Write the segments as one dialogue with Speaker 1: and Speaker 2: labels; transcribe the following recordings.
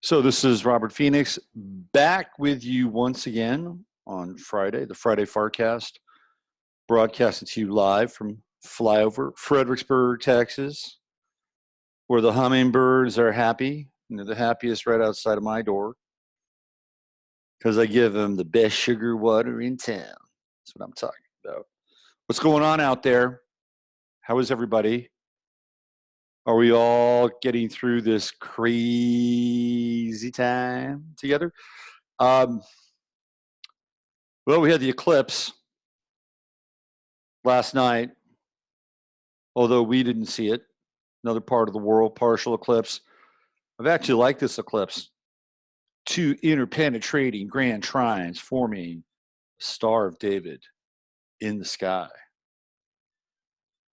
Speaker 1: So this is Robert Phoenix back with you once again on Friday, the Friday FARcast, broadcasting to you live from flyover Fredericksburg, Texas, where the hummingbirds are happy. They're the happiest right outside of my door because I give them the best sugar water in town. That's what I'm talking about. What's going on out there? How is everybody? Are we all getting through this crazy time together? Well, we had the eclipse last night, although we didn't see it. Another part of the world, partial eclipse. I've actually liked this eclipse. Two interpenetrating grand trines forming a Star of David in the sky.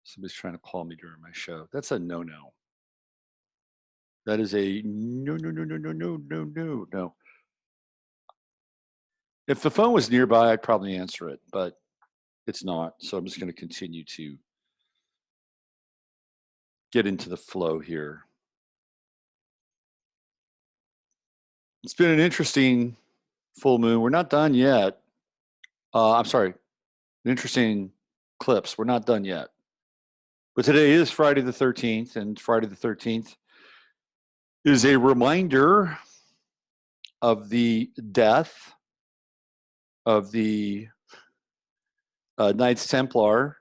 Speaker 1: Somebody's trying to call me during my show. That's a no-no. That is a no. If the phone was nearby, I'd probably answer it, but it's not. So I'm just going to continue to get into the flow here. It's been an interesting full moon. We're not done yet. I'm sorry, an interesting eclipse. We're not done yet. But today is Friday the 13th, and Friday the 13th is a reminder of the death of the Knights Templar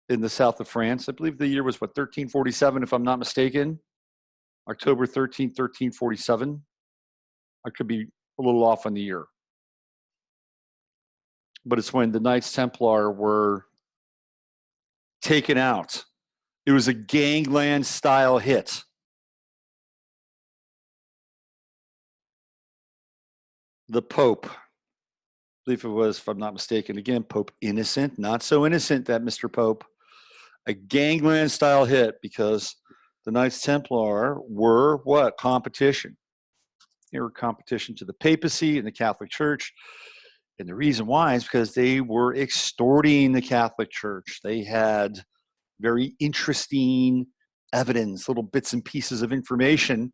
Speaker 1: in the south of France. I believe the year was, 1347, if I'm not mistaken. October 13th, 1347. I could be a little off on the year. But it's when the Knights Templar were taken out. It was a gangland style hit. The Pope, I believe it was, if I'm not mistaken, again, Pope Innocent, not so innocent, that Mr. Pope, a gangland style hit because the Knights Templar were what? Competition. They were competition to the papacy and the Catholic Church. And the reason why is because they were extorting the Catholic Church. They had very interesting evidence, little bits and pieces of information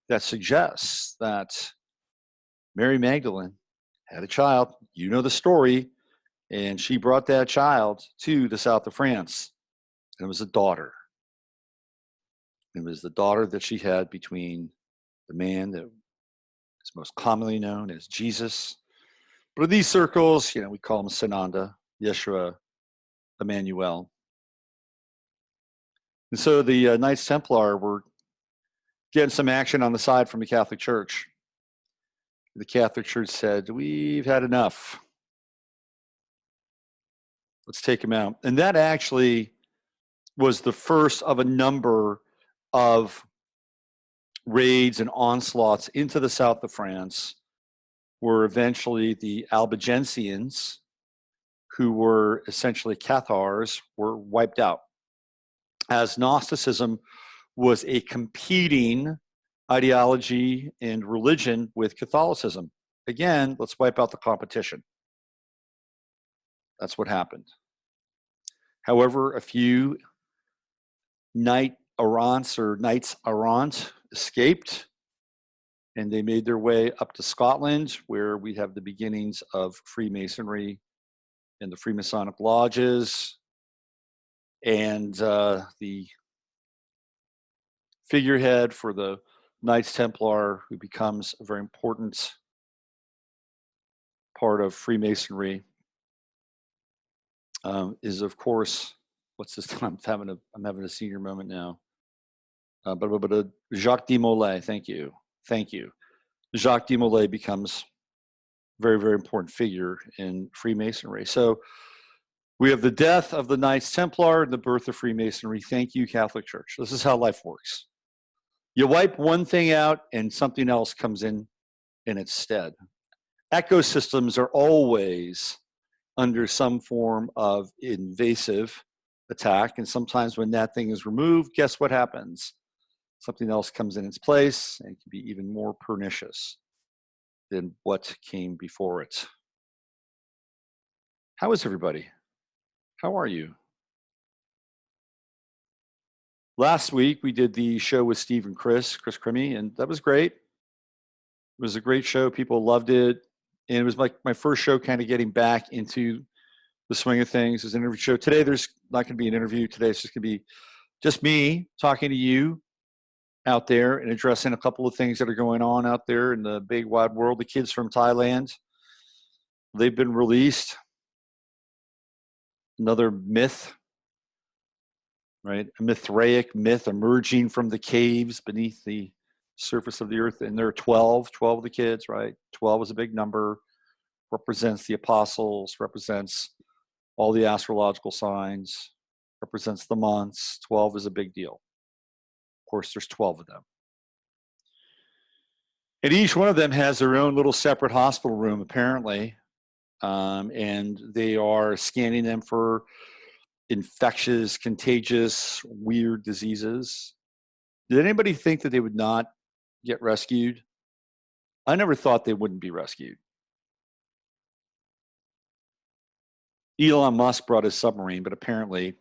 Speaker 1: that suggests that Mary Magdalene had a child. You know the story. And she brought that child to the south of France. And it was a daughter. It was the daughter that she had between the man that is most commonly known as Jesus. But in these circles, we call him Sananda, Yeshua, Emmanuel. And so the Knights Templar were getting some action on the side from the Catholic Church. The Catholic Church said, we've had enough. Let's take him out. And that actually was the first of a number of raids and onslaughts into the south of France, where eventually the Albigensians, who were essentially Cathars, were wiped out, as Gnosticism was a competing ideology and religion with Catholicism. Again, let's wipe out the competition. That's what happened. However, a few knights errant escaped, and they made their way up to Scotland, where we have the beginnings of Freemasonry and the Freemasonic lodges, and the figurehead for the Knights Templar, who becomes a very important part of Freemasonry, is, of course, what's this? I'm having a senior moment now. But Jacques de Molay, thank you. Jacques de Molay becomes a very, very important figure in Freemasonry. So we have the death of the Knights Templar and the birth of Freemasonry. Thank you, Catholic Church. This is how life works. You wipe one thing out and something else comes in its stead. Ecosystems are always under some form of invasive attack, and sometimes when that thing is removed, guess what happens? Something else comes in its place and can be even more pernicious than what came before it. How is everybody? How are you? Last week, we did the show with Steve and Chris Crimmy, and that was great. was a great show. People loved it. And it was like my first show kind of getting back into the swing of things. It's an interview show. Today, there's not going to be an interview. Today, it's just going to be just me talking to you out there and addressing a couple of things that are going on out there in the big wide world. The kids from Thailand, they've been released. Another myth, right? A Mithraic myth emerging from the caves beneath the surface of the earth. And there are 12 of the kids, right? 12 is a big number, represents the apostles, represents all the astrological signs, represents the months. 12 is a big deal. Of course, there's 12 of them. And each one of them has their own little separate hospital room, apparently. And they are scanning them for infectious, contagious, weird diseases. Did anybody think that they would not get rescued? I never thought they wouldn't be rescued. Elon Musk brought his submarine, but apparently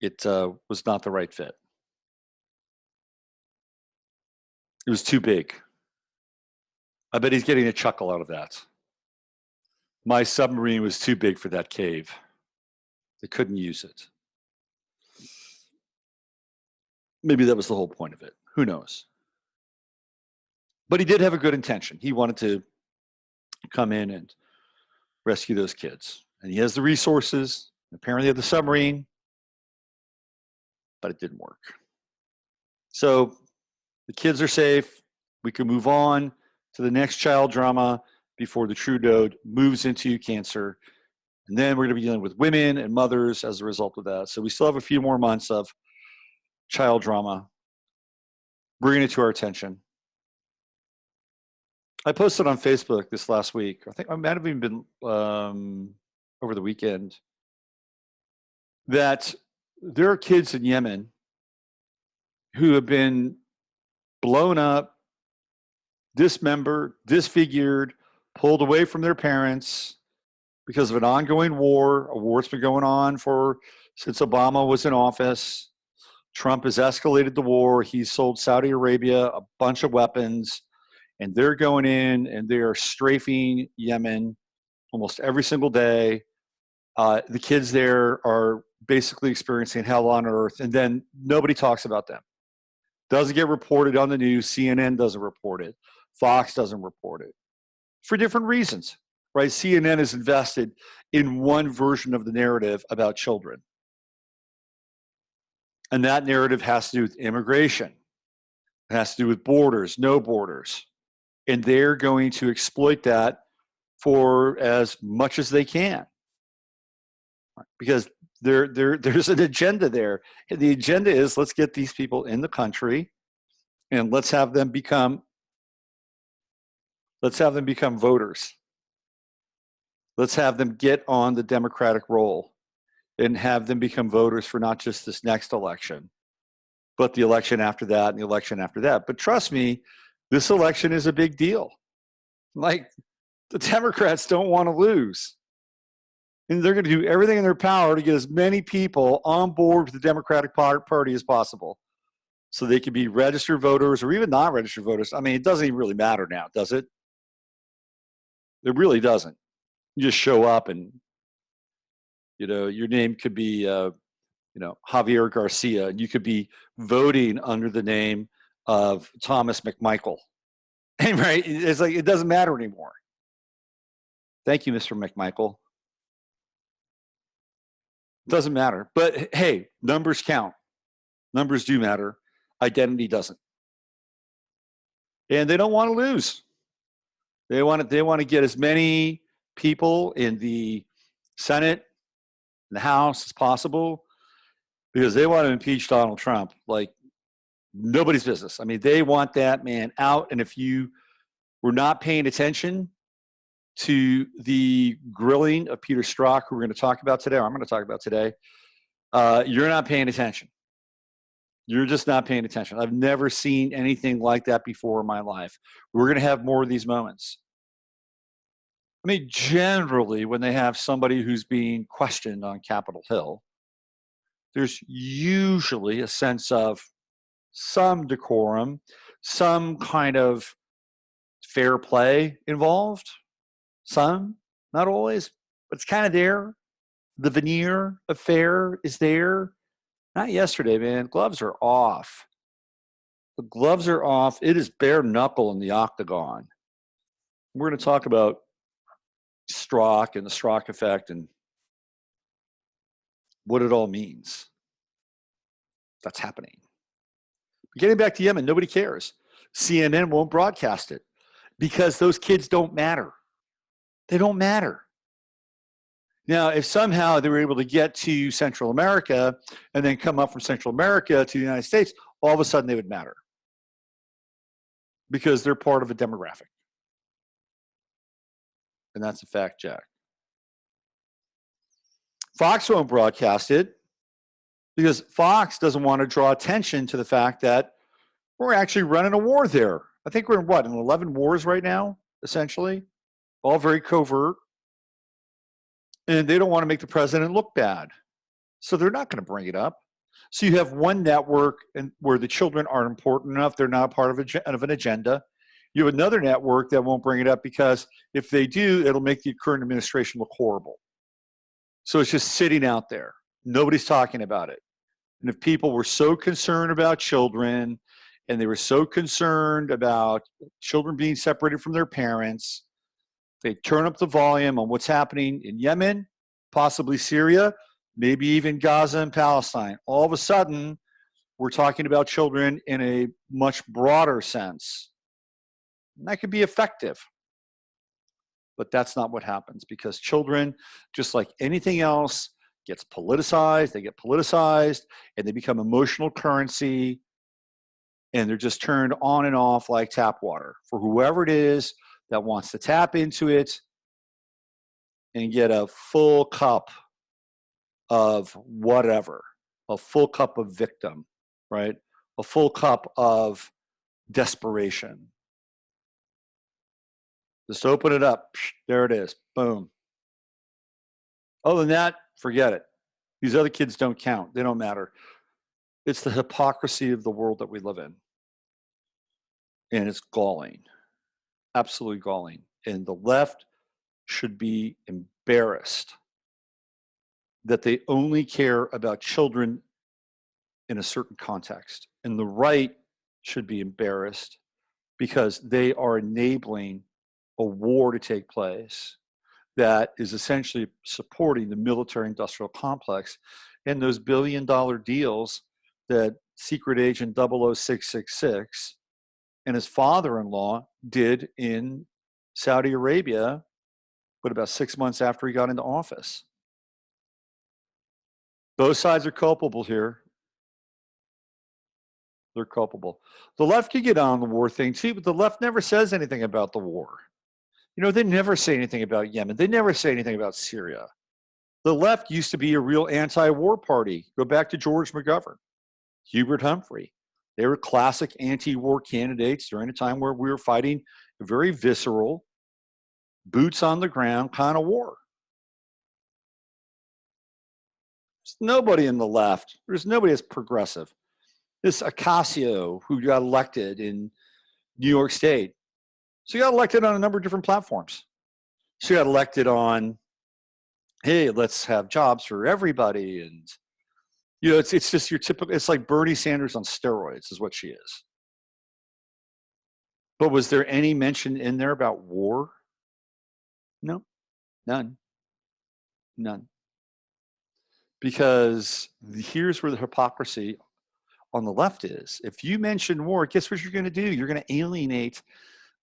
Speaker 1: it was not the right fit. It was too big. I bet he's getting a chuckle out of that. My submarine was too big for that cave. They couldn't use it. Maybe that was the whole point of it. Who knows? But he did have a good intention. He wanted to come in and rescue those kids. And he has the resources. Apparently, he had the submarine. But it didn't work. So the kids are safe. We can move on to the next child drama before the true node moves into cancer. And then we're going to be dealing with women and mothers as a result of that. So we still have a few more months of child drama, bringing it to our attention. I posted on Facebook this last week. I think I might have even been over the weekend, that there are kids in Yemen who have been blown up, dismembered, disfigured, pulled away from their parents because of an ongoing war, a war that's been going on since Obama was in office. Trump has escalated the war. He's sold Saudi Arabia a bunch of weapons, and they're going in and they are strafing Yemen almost every single day. The kids there are basically experiencing hell on earth, and then nobody talks about them. Doesn't get reported on the news. CNN doesn't report it. Fox doesn't report it for different reasons, right? CNN is invested in one version of the narrative about children. And that narrative has to do with immigration. It has to do with borders, no borders. And they're going to exploit that for as much as they can. Because there's an agenda there. And the agenda is, let's get these people in the country and let's have them become voters. Let's have them get on the Democratic roll and have them become voters for not just this next election, but the election after that and the election after that. But trust me, this election is a big deal. Like, the Democrats don't want to lose. And they're going to do everything in their power to get as many people on board with the Democratic Party as possible so they can be registered voters or even not registered voters. I mean, it doesn't even really matter now, does it? It really doesn't. You just show up and, your name could be, Javier Garcia, and you could be voting under the name of Thomas McMichael. And right, it's like, it doesn't matter anymore. Thank you, Mr. McMichael. Doesn't matter. But hey, numbers count. Numbers do matter. Identity doesn't. And they don't want to lose. They want to get as many people in the Senate and the House as possible because they want to impeach Donald Trump like nobody's business. I mean, they want that man out. And if you were not paying attention to the grilling of Peter Strzok, who we're going to talk about today, or I'm going to talk about today, you're not paying attention. You're just not paying attention. I've never seen anything like that before in my life. We're going to have more of these moments. I mean, generally, when they have somebody who's being questioned on Capitol Hill, there's usually a sense of some decorum, some kind of fair play involved. Some, not always, but it's kind of there. The veneer of fair is there. Not yesterday, man. Gloves are off. The gloves are off. It is bare knuckle in the octagon. We're going to talk about Sztrok and the Sztrok effect and what it all means. That's happening. Getting back to Yemen, nobody cares. CNN won't broadcast it because those kids don't matter. They don't matter. Now, if somehow they were able to get to Central America and then come up from Central America to the United States, all of a sudden they would matter because they're part of a demographic. And that's a fact, Jack. Fox won't broadcast it because Fox doesn't want to draw attention to the fact that we're actually running a war there. I think we're in what, in 11 wars right now, essentially, all very covert. And they don't want to make the president look bad. So they're not going to bring it up. So you have one network and where the children aren't important enough, they're not part of an agenda. You have another network that won't bring it up because if they do, it'll make the current administration look horrible. So it's just sitting out there. Nobody's talking about it. And if people were so concerned about children and they were so concerned about children being separated from their parents, they turn up the volume on what's happening in Yemen, possibly Syria, maybe even Gaza and Palestine. All of a sudden, we're talking about children in a much broader sense. And that could be effective. But that's not what happens because children, just like anything else, gets politicized. They get politicized and they become emotional currency. And they're just turned on and off like tap water for whoever it is that wants to tap into it and get a full cup of whatever, a full cup of victim, right? A full cup of desperation. Just open it up. There it is. Boom. Other than that, forget it. These other kids don't count. They don't matter. It's the hypocrisy of the world that we live in. And it's galling. Absolutely galling. And the left should be embarrassed that they only care about children in a certain context. And the right should be embarrassed because they are enabling a war to take place that is essentially supporting the military-industrial complex and those billion-dollar deals that secret agent 00666 and his father-in-law did in Saudi Arabia, but about 6 months after he got into office. Both sides are culpable here. They're culpable. The left can get on the war thing too, but the left never says anything about the war. You know, they never say anything about Yemen. They never say anything about Syria. The left used to be a real anti-war party. Go back to George McGovern, Hubert Humphrey. They were classic anti-war candidates during a time where we were fighting a very visceral, boots on the ground kind of war. There's nobody in the left. There's nobody as progressive. This Ocasio, who got elected in New York State, she got elected on a number of different platforms. She got elected on, hey, let's have jobs for everybody. And, you know, it's just your typical, it's like Bernie Sanders on steroids is what she is. But was there any mention in there about war? No, none. None. Because here's where the hypocrisy on the left is. If you mention war, guess what you're going to do? You're going to alienate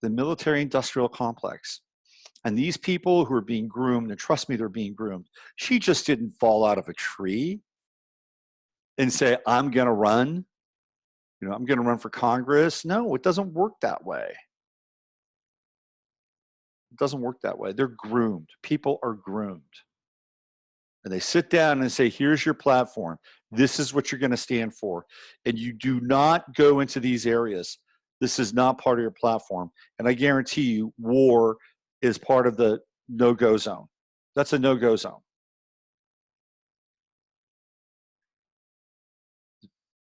Speaker 1: the military-industrial complex. And these people who are being groomed, and trust me, they're being groomed. She just didn't fall out of a tree and say, I'm going to run. You know, I'm going to run for Congress. No, it doesn't work that way. It doesn't work that way. They're groomed. People are groomed. And they sit down and say, here's your platform. This is what you're going to stand for. And you do not go into these areas. This is not part of your platform. And I guarantee you, war is part of the no-go zone. That's a no-go zone.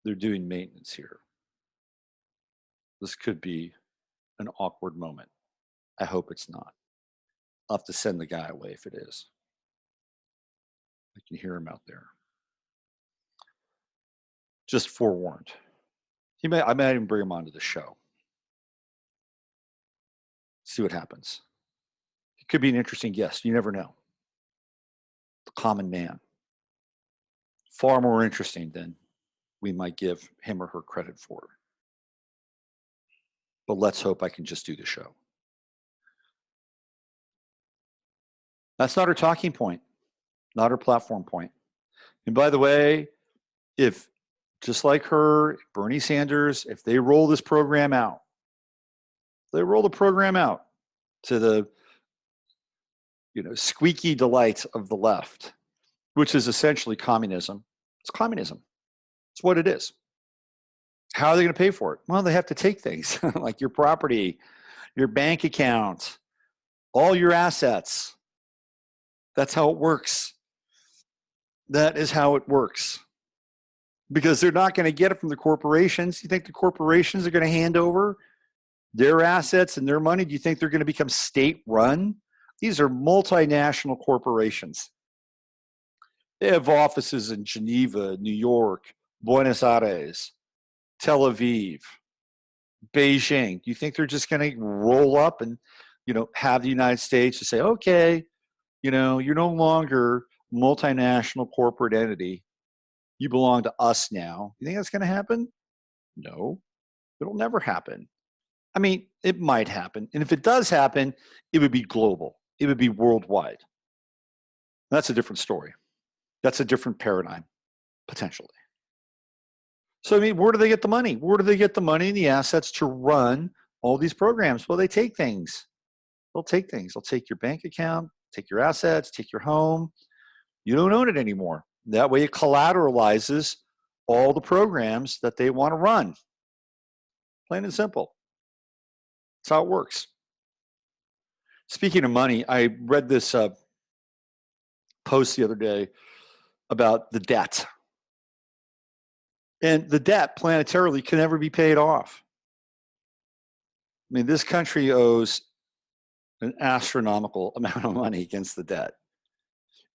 Speaker 1: They're doing maintenance here. This could be an awkward moment. I hope it's not. I'll have to send the guy away if it is. I can hear him out there. Just forewarned. I might even bring him onto the show. See what happens. He could be an interesting guest. You never know. The common man. Far more interesting than we might give him or her credit for. But let's hope I can just do the show. That's not her talking point, not her platform point. And by the way, if just like her, Bernie Sanders, if they roll this program out, they roll the program out to the squeaky delight of the left, which is essentially communism. It's communism. It's what it is. How are they going to pay for it? Well, they have to take things like your property, your bank account, all your assets. That's how it works. That is how it works. Because they're not going to get it from the corporations. You think the corporations are going to hand over their assets and their money? Do you think they're going to become state-run? These are multinational corporations. They have offices in Geneva, New York, Buenos Aires, Tel Aviv, Beijing. Do you think they're just going to roll up and, have the United States to say, okay, you're no longer a multinational corporate entity. You belong to us now. You think that's going to happen? No, it'll never happen. I mean, it might happen. And if it does happen, it would be global. It would be worldwide. That's a different story. That's a different paradigm, potentially. So, I mean, where do they get the money? Where do they get the money and the assets to run all these programs? Well, they take things. They'll take things. They'll take your bank account, take your assets, take your home. You don't own it anymore. That way it collateralizes all the programs that they want to run. Plain and simple. That's how it works. Speaking of money, I read this post the other day about the debt. And the debt planetarily can never be paid off. I mean, this country owes an astronomical amount of money against the debt.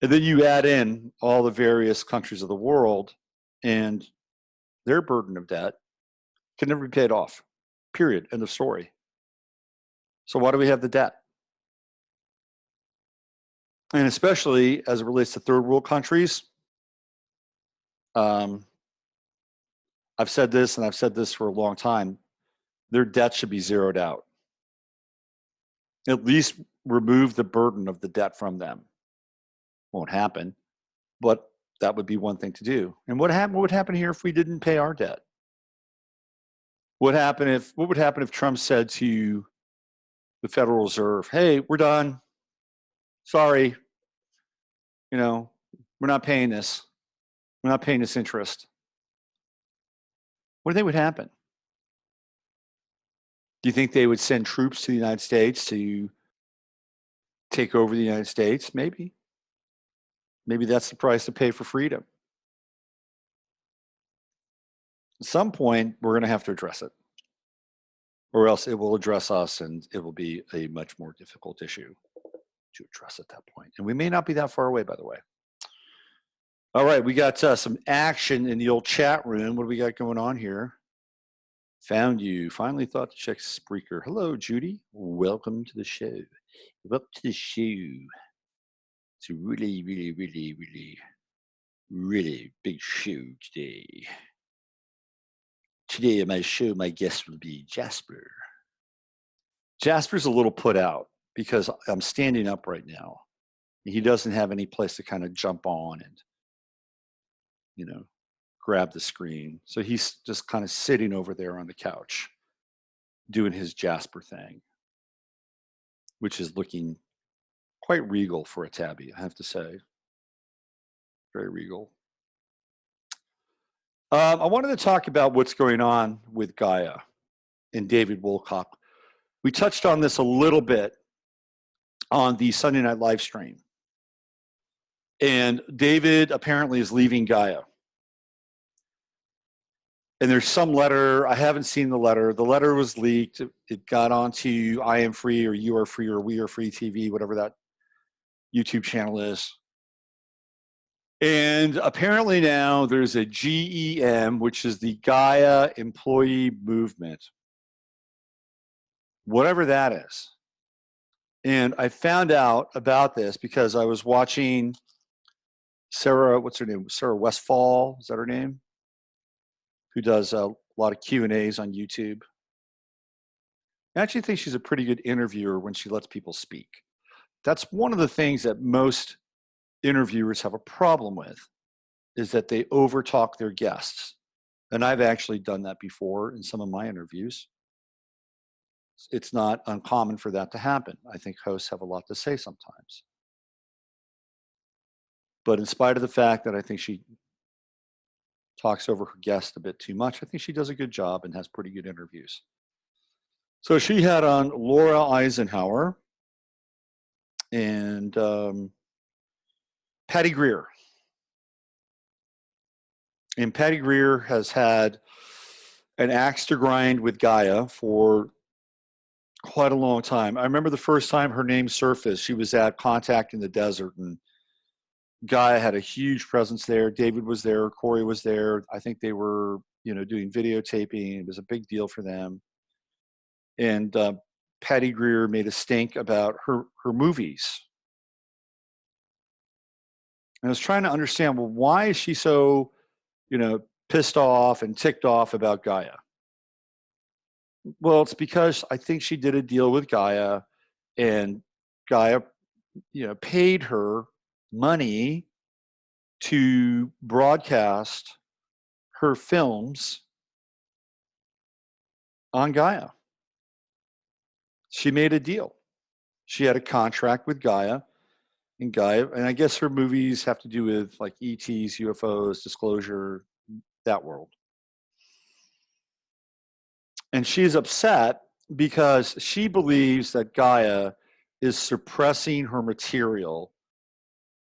Speaker 1: And then you add in all the various countries of the world and their burden of debt can never be paid off. Period. End of story. So why do we have the debt? And especially as it relates to third world countries, I've said this and I've said this for a long time, their debt should be zeroed out. At least remove the burden of the debt from them. Won't happen, but that would be one thing to do. And what would happen here if we didn't pay our debt? What would happen if Trump said to the Federal Reserve, hey, we're done. Sorry. We're not paying this. We're not paying this interest. What do you think would happen? Do you think they would send troops to the United States to take over the United States? Maybe. Maybe that's the price to pay for freedom. At some point, we're going to have to address it. Or else it will address us and it will be a much more difficult issue to address at that point. And we may not be that far away, by the way. All right, we got some action in the old chat room. What do we got going on here? Found you. Finally thought to check Spreaker. Hello, Judy. Welcome to the show. Welcome to the show. It's a really, really, really, really, really big show today. Today on my show, my guest will be Jasper. Jasper's a little put out because I'm standing up right now. He doesn't have any place to kind of jump on and, grab the screen. So he's just kind of sitting over there on the couch doing his Jasper thing, which is looking quite regal for a tabby, I have to say. Very regal. I wanted to talk about what's going on with Gaia and David Wilcock. We touched on this a little bit on the Sunday night live stream. And David apparently is leaving Gaia. And there's some letter. I haven't seen the letter. The letter was leaked. It got onto I Am Free or You Are Free or We Are Free TV, whatever that YouTube channel is. And apparently now there's a GEM, which is the Gaia Employee Movement, whatever that is. And I found out about this because I was watching Sarah, what's her name? Sarah Westfall, is that her name? Who does a lot of Q&As on YouTube. I actually think she's a pretty good interviewer when she lets people speak. That's one of the things that most interviewers have a problem with, is that they overtalk their guests. And I've actually done that before in some of my interviews. It's not uncommon for that to happen. I think hosts have a lot to say sometimes. But in spite of the fact that I think she talks over her guest a bit too much, I think she does a good job and has pretty good interviews. So she had on Laura Eisenhower and Patty Greer. And Patty Greer has had an axe to grind with Gaia for quite a long time. I remember the first time her name surfaced, she was at Contact in the Desert, and Gaia had a huge presence there. David was there, Corey was there. I think they were, doing videotaping. It was a big deal for them. And Patty Greer made a stink about her movies. And I was trying to understand, well, why is she so, pissed off and ticked off about Gaia? Well, it's because I think she did a deal with Gaia, and Gaia, paid her money to broadcast her films on Gaia. She made a deal. She had a contract with Gaia, and I guess her movies have to do with like ETs, UFOs, disclosure, that world. And she's upset because she believes that Gaia is suppressing her material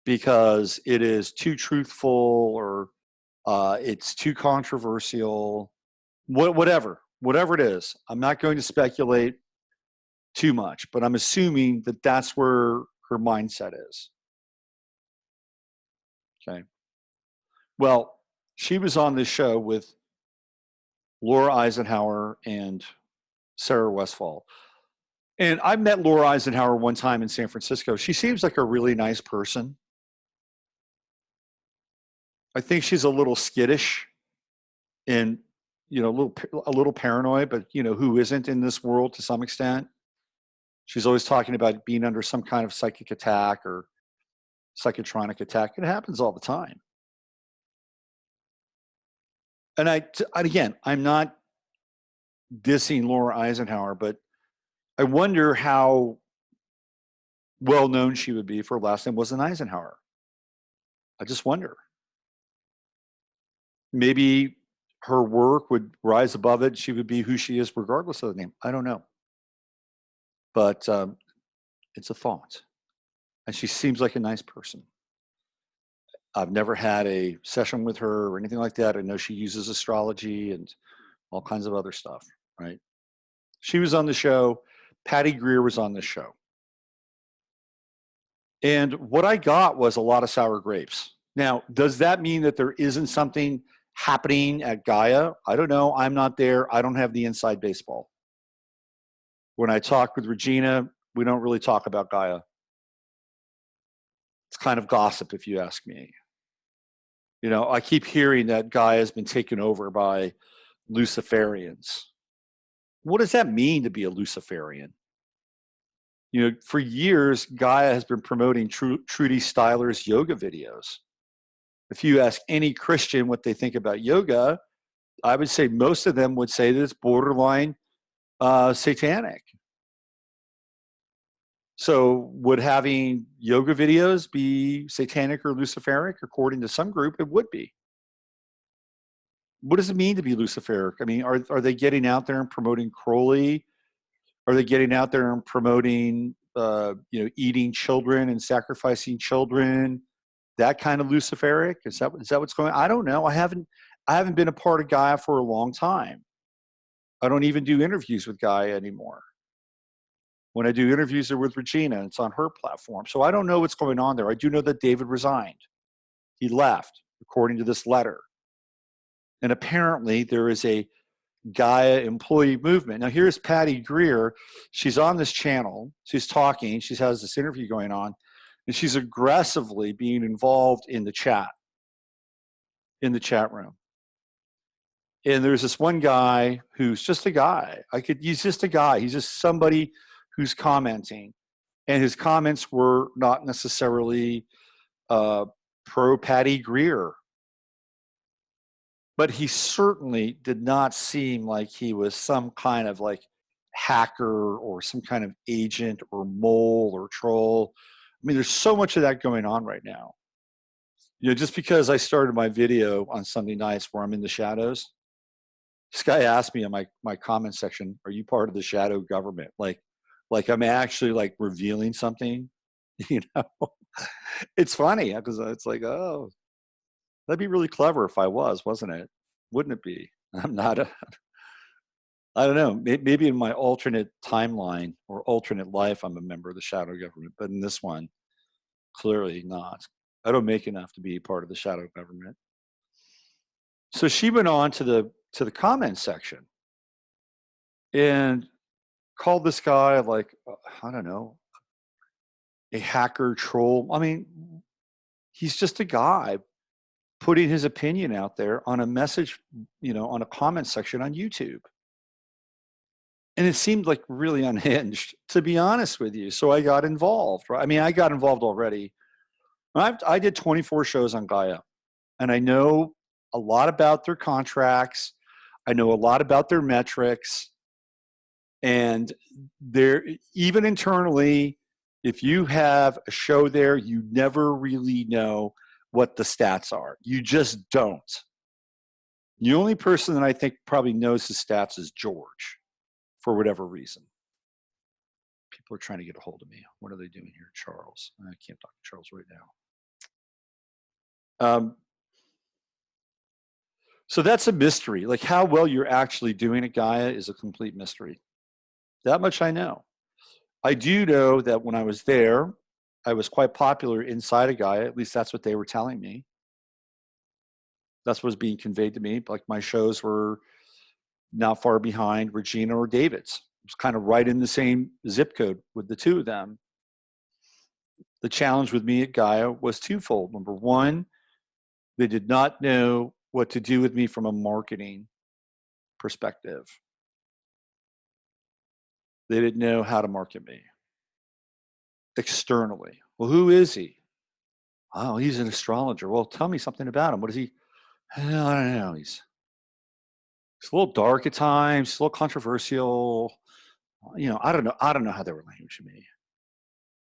Speaker 1: because it is too truthful or it's too controversial, whatever it is. I'm not going to speculate too much, but I'm assuming that that's where her mindset is. Okay. Well, she was on this show with Laura Eisenhower and Sarah Westfall. And I met Laura Eisenhower one time in San Francisco. She seems like a really nice person. I think she's a little skittish and, a little paranoid, but, who isn't in this world to some extent? She's always talking about being under some kind of psychic attack or psychotronic attack. It happens all the time. And again, I'm not dissing Laura Eisenhower, but I wonder how well known she would be if her last name wasn't Eisenhower. I just wonder. Maybe her work would rise above it. She would be who she is regardless of the name. I don't know. But it's a thought. And she seems like a nice person. I've never had a session with her or anything like that. I know she uses astrology and all kinds of other stuff, right? She was on the show. Patty Greer was on the show. And what I got was a lot of sour grapes. Now, does that mean that there isn't something happening at Gaia? I don't know. I'm not there. I don't have the inside baseball. When I talk with Regina, we don't really talk about Gaia. It's kind of gossip, if you ask me. I keep hearing that Gaia has been taken over by Luciferians. What does that mean to be a Luciferian? For years, Gaia has been promoting Trudy Styler's yoga videos. If you ask any Christian what they think about yoga, I would say most of them would say that it's borderline satanic. So would having yoga videos be satanic or Luciferic? According to some group, it would be. What does it mean to be Luciferic? I mean, are they getting out there and promoting Crowley? Are they getting out there and promoting, eating children and sacrificing children? That kind of Luciferic? Is that what's going on? I don't know. I I haven't been a part of Gaia for a long time. I don't even do interviews with Gaia anymore. When I do interviews, they're with Regina. It's on her platform. So I don't know what's going on there. I do know that David resigned. He left, according to this letter. And apparently there is a Gaia employee movement. Now here's Patty Greer. She's on this channel. She's talking. She has this interview going on. And she's aggressively being involved in the chat room. And there's this one guy who's just a guy. He's just a guy. He's just somebody who's commenting. And his comments were not necessarily pro Patty Greer. But he certainly did not seem like he was some kind of like hacker or some kind of agent or mole or troll. I mean, there's so much of that going on right now. You know, just because I started my video on Sunday nights where I'm in the shadows, this guy asked me in my comment section, are you part of the shadow government? Like I'm actually like revealing something, you know? It's funny because it's like, oh, that'd be really clever if I was, wasn't it? Wouldn't it be? I'm not I don't know, maybe in my alternate timeline or alternate life, I'm a member of the shadow government, but in this one, clearly not. I don't make enough to be part of the shadow government. So she went on to the comment section and called this guy like, I don't know, a hacker troll. I mean, he's just a guy putting his opinion out there on a message, you know, on a comment section on YouTube. And it seemed like really unhinged, to be honest with you. So I got involved, right? I mean, I got involved already. I did 24 shows on Gaia, and I know a lot about their contracts. I know a lot about their metrics. And they're, even internally, if you have a show there, you never really know what the stats are. You just don't. The only person that I think probably knows his stats is George, for whatever reason. People are trying to get a hold of me. What are they doing here? Charles. I can't talk to Charles right now. So that's a mystery. Like how well you're actually doing at Gaia is a complete mystery. That much I know. I do know that when I was there, I was quite popular inside of Gaia. At least that's what they were telling me. That's what was being conveyed to me. Like my shows were not far behind Regina or David's. It was kind of right in the same zip code with the two of them. The challenge with me at Gaia was twofold. Number one, they did not know what to do with me from a marketing perspective. They didn't know how to market me externally. Well, who is he? Oh, he's an astrologer. Well, tell me something about him. What is he? I don't know. He's a little dark at times, a little controversial. You know, I don't know how they were languaging me.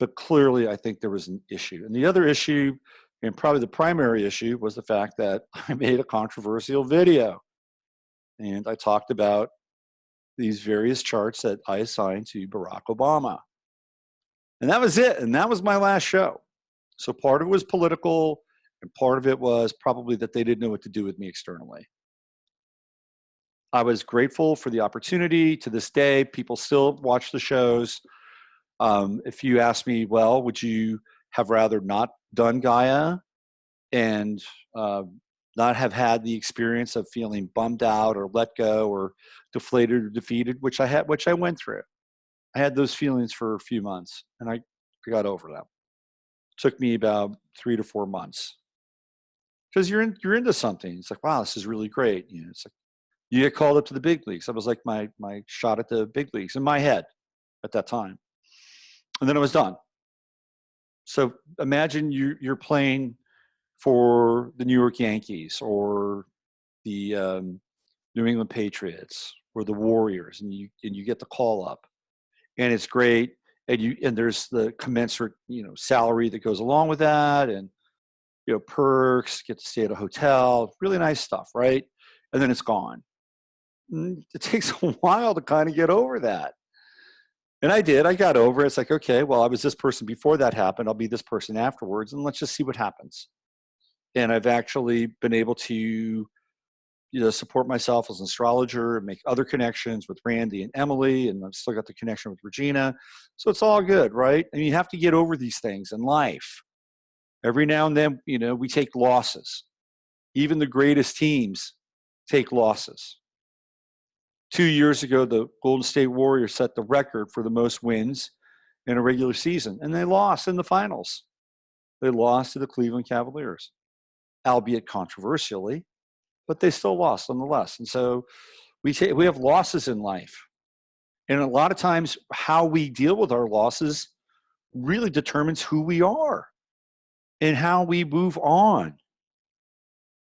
Speaker 1: But clearly, I think there was an issue. And the other issue, and probably the primary issue, was the fact that I made a controversial video. And I talked about these various charts that I assigned to Barack Obama. And that was it. And that was my last show. So part of it was political, and part of it was probably that they didn't know what to do with me externally. I was grateful for the opportunity. To this day, people still watch the shows. If you ask me, well, would you have rather not done Gaia and not have had the experience of feeling bummed out or let go or deflated or defeated, which I went through. I had those feelings for a few months, and I got over them. It took me about 3 to 4 months, because you're into something. It's like, wow, this is really great. You know, it's like you get called up to the big leagues. That was like my shot at the big leagues in my head at that time, and then it was done. So imagine you're playing for the New York Yankees or the New England Patriots or the Warriors, and you get the call up, and it's great, and there's the commensurate salary that goes along with that, and perks, get to stay at a hotel, really nice stuff, right? And then it's gone. It takes a while to kind of get over that. And I did. I got over it. It's like, okay, well, I was this person before that happened. I'll be this person afterwards, and let's just see what happens. And I've actually been able to support myself as an astrologer and make other connections with Randy and Emily, and I've still got the connection with Regina. So it's all good, right? And you have to get over these things in life. Every now and then, we take losses. Even the greatest teams take losses. 2 years ago, the Golden State Warriors set the record for the most wins in a regular season, and they lost in the finals. They lost to the Cleveland Cavaliers, albeit controversially, but they still lost nonetheless. And so we have losses in life. And a lot of times how we deal with our losses really determines who we are and how we move on.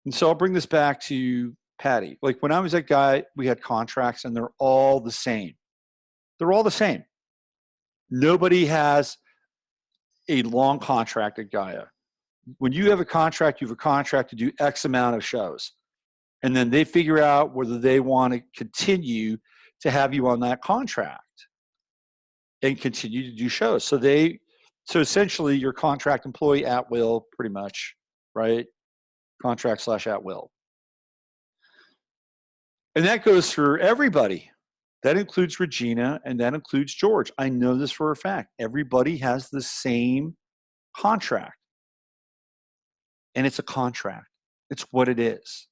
Speaker 1: And so I'll bring this back to Patty. Like when I was at Gaia, we had contracts and they're all the same. They're all the same. Nobody has a long contract at Gaia. When you have a contract, you have a contract to do X amount of shows. And then they figure out whether they want to continue to have you on that contract and continue to do shows. So essentially your contract employee at will, pretty much, right? Contract / at will. And that goes for everybody. That includes Regina and that includes George. I know this for a fact. Everybody has the same contract. And it's a contract. It's what it is.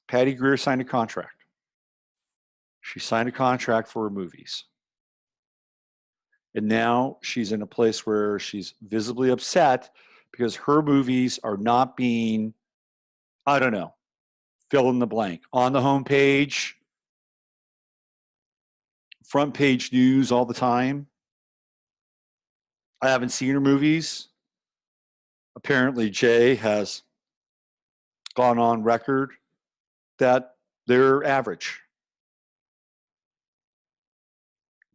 Speaker 1: Patty Greer signed a contract. She signed a contract for her movies. And now she's in a place where she's visibly upset because her movies are not being, I don't know, fill in the blank. On the homepage, front page news all the time. I haven't seen her movies. Apparently, Jay has gone on record that they're average.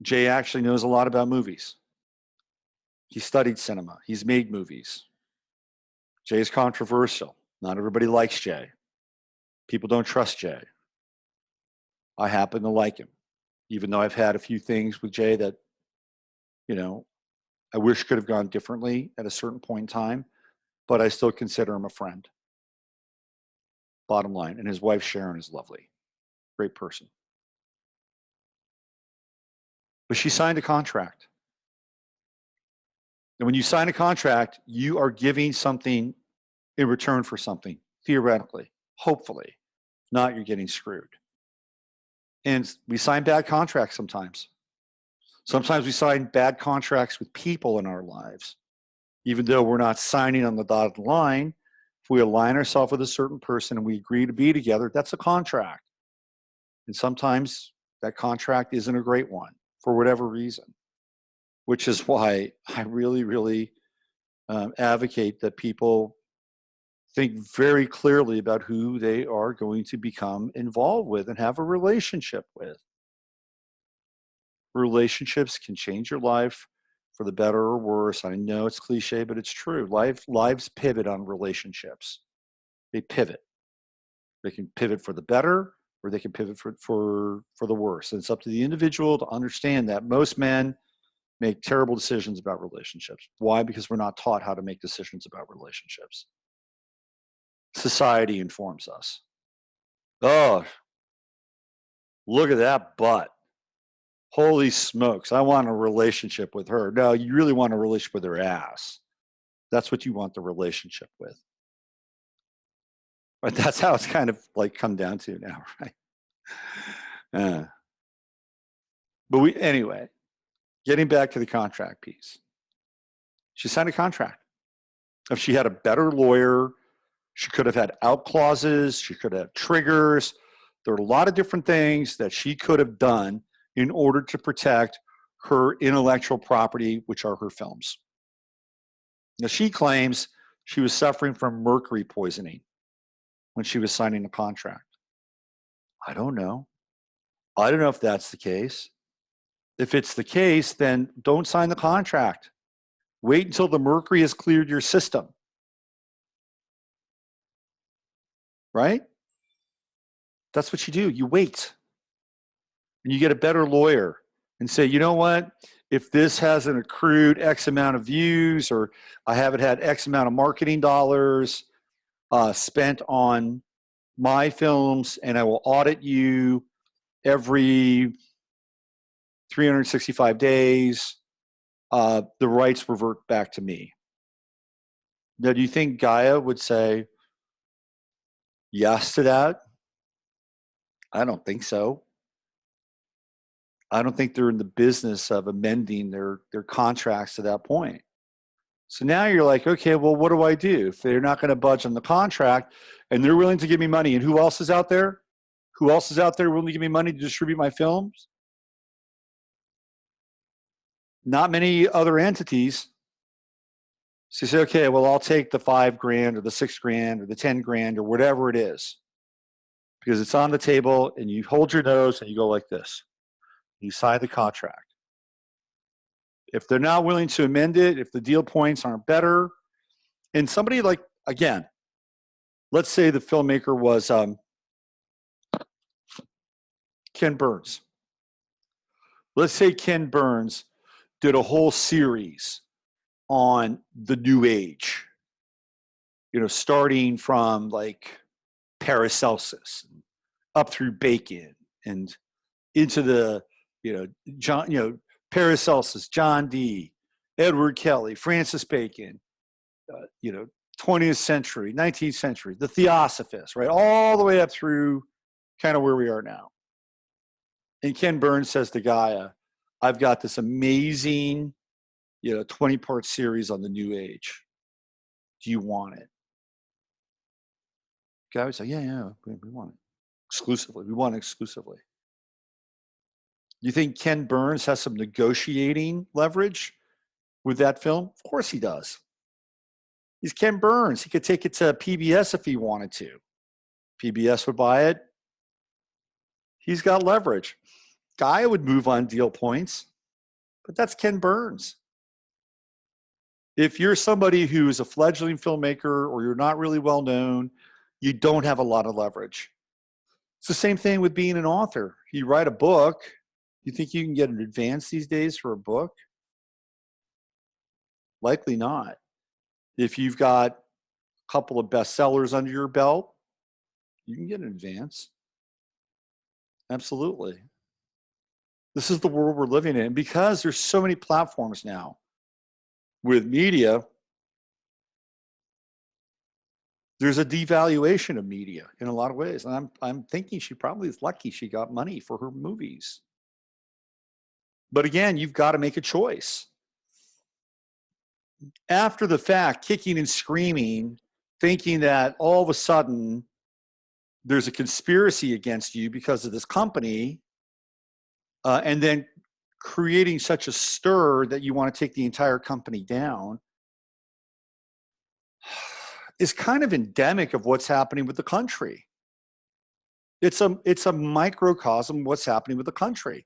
Speaker 1: Jay actually knows a lot about movies. He studied cinema. He's made movies. Jay's controversial. Not everybody likes Jay. People don't trust Jay. I happen to like him, even though I've had a few things with Jay that, I wish could have gone differently at a certain point in time, but I still consider him a friend. Bottom line. And his wife, Sharon, is lovely. Great person. But she signed a contract. And when you sign a contract, you are giving something in return for something, theoretically, hopefully. Not you're getting screwed. And we sign bad contracts sometimes. Sometimes we sign bad contracts with people in our lives. Even though we're not signing on the dotted line, if we align ourselves with a certain person and we agree to be together, that's a contract. And sometimes that contract isn't a great one for whatever reason, which is why I really, really advocate that people think very clearly about who they are going to become involved with and have a relationship with. Relationships can change your life for the better or worse. I know it's cliche, but it's true. Lives pivot on relationships. They pivot. They can pivot for the better, or they can pivot for the worse. And it's up to the individual to understand that most men make terrible decisions about relationships. Why? Because we're not taught how to make decisions about relationships. Society informs us. Oh, look at that butt. Holy smokes, I want a relationship with her. No, you really want a relationship with her ass. That's what you want the relationship with. But that's how it's kind of like come down to now, right? But anyway, getting back to the contract piece. She signed a contract. If she had a better lawyer, she could have had out clauses, she could have triggers. There are a lot of different things that she could have done in order to protect her intellectual property, which are her films. Now, she claims she was suffering from mercury poisoning when she was signing the contract. I don't know. I don't know if that's the case. If it's the case, then don't sign the contract. Wait until the mercury has cleared your system. Right? That's what you do. You wait. And you get a better lawyer and say, you know what? If this hasn't accrued X amount of views, or I haven't had X amount of marketing dollars, spent on my films, and I will audit you every 365 days. The rights revert back to me. Now, do you think Gaia would say yes to that? I don't think so. I don't think they're in the business of amending their contracts to that point. So now you're like, okay, well, what do I do? If they're not going to budge on the contract and they're willing to give me money, and who else is out there? Who else is out there willing to give me money to distribute my films? Not many other entities. So you say, okay, well, I'll take the $5,000 or the $6,000 or the $10,000 or whatever it is, because it's on the table, and you hold your nose and you go like this. You sign the contract. If they're not willing to amend it, if the deal points aren't better, and somebody like, again, let's say the filmmaker was Ken Burns. Let's say Ken Burns did a whole series on the New Age, starting from like Paracelsus up through Bacon and into the, Paracelsus, John Dee, Edward Kelly, Francis Bacon, 20th century, 19th century, the Theosophists, right? All the way up through kind of where we are now. And Ken Burns says to Gaia, I've got this amazing, 20-part series on the New Age. Do you want it? Gaia would say, yeah, we want it exclusively. We want it exclusively. You think Ken Burns has some negotiating leverage with that film? Of course he does. He's Ken Burns. He could take it to PBS if he wanted to. PBS would buy it. He's got leverage. Gaia would move on deal points, but that's Ken Burns. If you're somebody who is a fledgling filmmaker or you're not really well known, you don't have a lot of leverage. It's the same thing with being an author. You write a book. You think you can get an advance these days for a book? Likely not. If you've got a couple of bestsellers under your belt, you can get an advance. Absolutely. This is the world we're living in. Because there's so many platforms now with media, there's a devaluation of media in a lot of ways. And I'm thinking she probably is lucky she got money for her movies. But again, you've got to make a choice. After the fact, kicking and screaming, thinking that all of a sudden there's a conspiracy against you because of this company, and then creating such a stir that you want to take the entire company down, is kind of endemic of what's happening with the country. It's a microcosm of what's happening with the country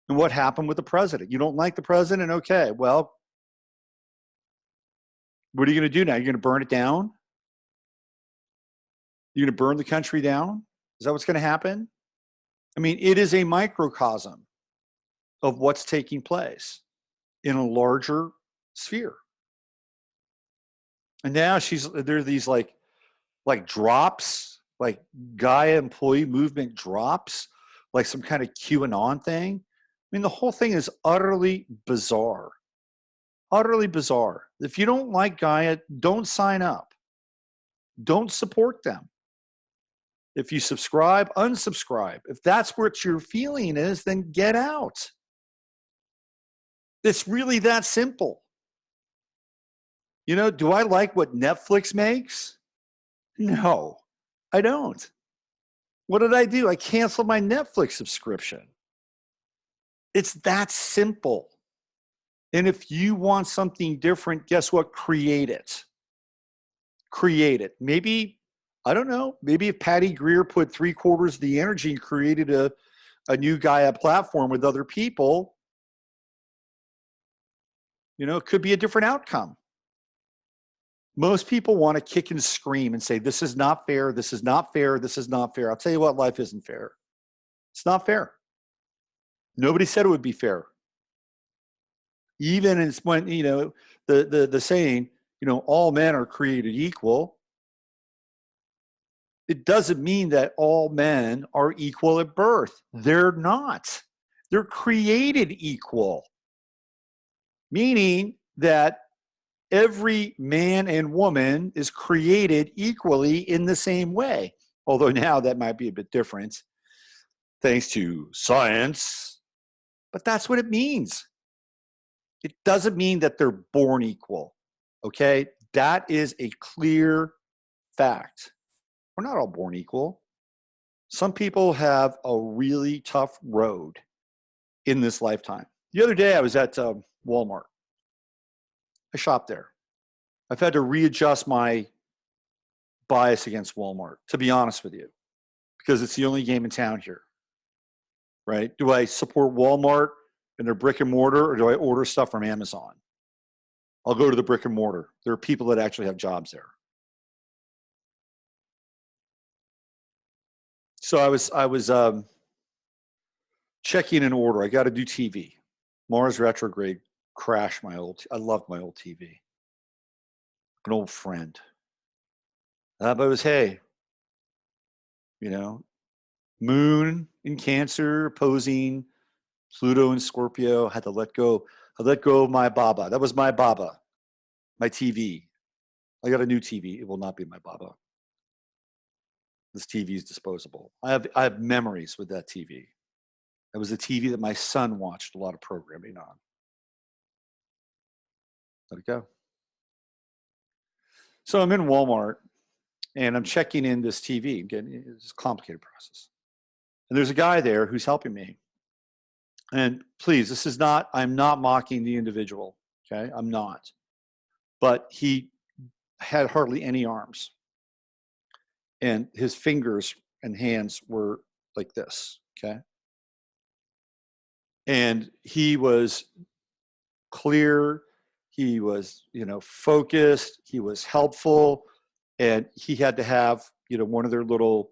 Speaker 1: and what happened with the president. You don't like the president? Okay, well, what are you going to do now? You're going to burn it down? You're going to burn the country down? Is that what's going to happen? I mean, it is a microcosm of what's taking place in a larger sphere. And now there are these like drops, like Gaia employee movement drops, like some kind of QAnon thing. I mean, the whole thing is utterly bizarre. Utterly bizarre. If you don't like Gaia, don't sign up. Don't support them. If you subscribe, unsubscribe. If that's what your feeling is, then get out. It's really that simple. Do I like what Netflix makes? No, I don't. What did I do? I canceled my Netflix subscription. It's that simple. And if you want something different, guess what? Create it. Create it. Maybe, I don't know, maybe if Patty Greer put 3/4 of the energy and created a new Gaia platform with other people, it could be a different outcome. Most people want to kick and scream and say, this is not fair, this is not fair, this is not fair. I'll tell you what, life isn't fair. It's not fair. Nobody said it would be fair. Even it's when, the saying, all men are created equal. It doesn't mean that all men are equal at birth. They're not. They're created equal, meaning that every man and woman is created equally in the same way. Although now that might be a bit different thanks to science, but that's what it means. It doesn't mean that they're born equal, okay? That is a clear fact. We're not all born equal. Some people have a really tough road in this lifetime. The other day I was at Walmart. I shopped there. I've had to readjust my bias against Walmart, to be honest with you, because it's the only game in town here, right? Do I support Walmart and their brick and mortar, or do I order stuff from Amazon? I'll go to the brick and mortar. There are people that actually have jobs there. So I was checking an order. I got a new TV. Mars retrograde crashed my old. I loved my old TV. An old friend. But it was, hey, you know, Moon in Cancer opposing Pluto in Scorpio. Had to let go. I let go of my Baba. That was my Baba, my TV. I got a new TV. It will not be my Baba. This TV is disposable. I have memories with that TV. It was a TV that my son watched a lot of programming on. Let it go. So I'm in Walmart and I'm checking in this TV. Again, it's a complicated process. And there's a guy there who's helping me. And please, this is not, I'm not mocking the individual, okay? I'm not. But he had hardly any arms. And his fingers and hands were like this, okay? And he was clear, he was, focused, he was helpful, and he had to have, one of their little,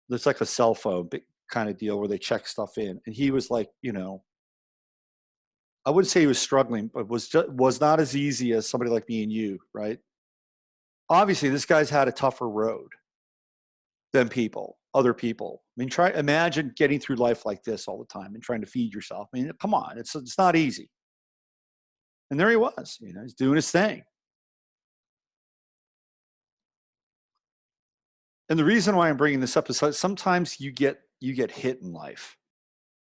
Speaker 1: it's like a cell phone kind of deal where they check stuff in. And he was like, I wouldn't say he was struggling, but was not as easy as somebody like me and you, right? Obviously, this guy's had a tougher road than other people. I mean, imagine getting through life like this all the time and trying to feed yourself. I mean, come on, it's not easy. And there he was, he's doing his thing. And the reason why I'm bringing this up is sometimes you get hit in life.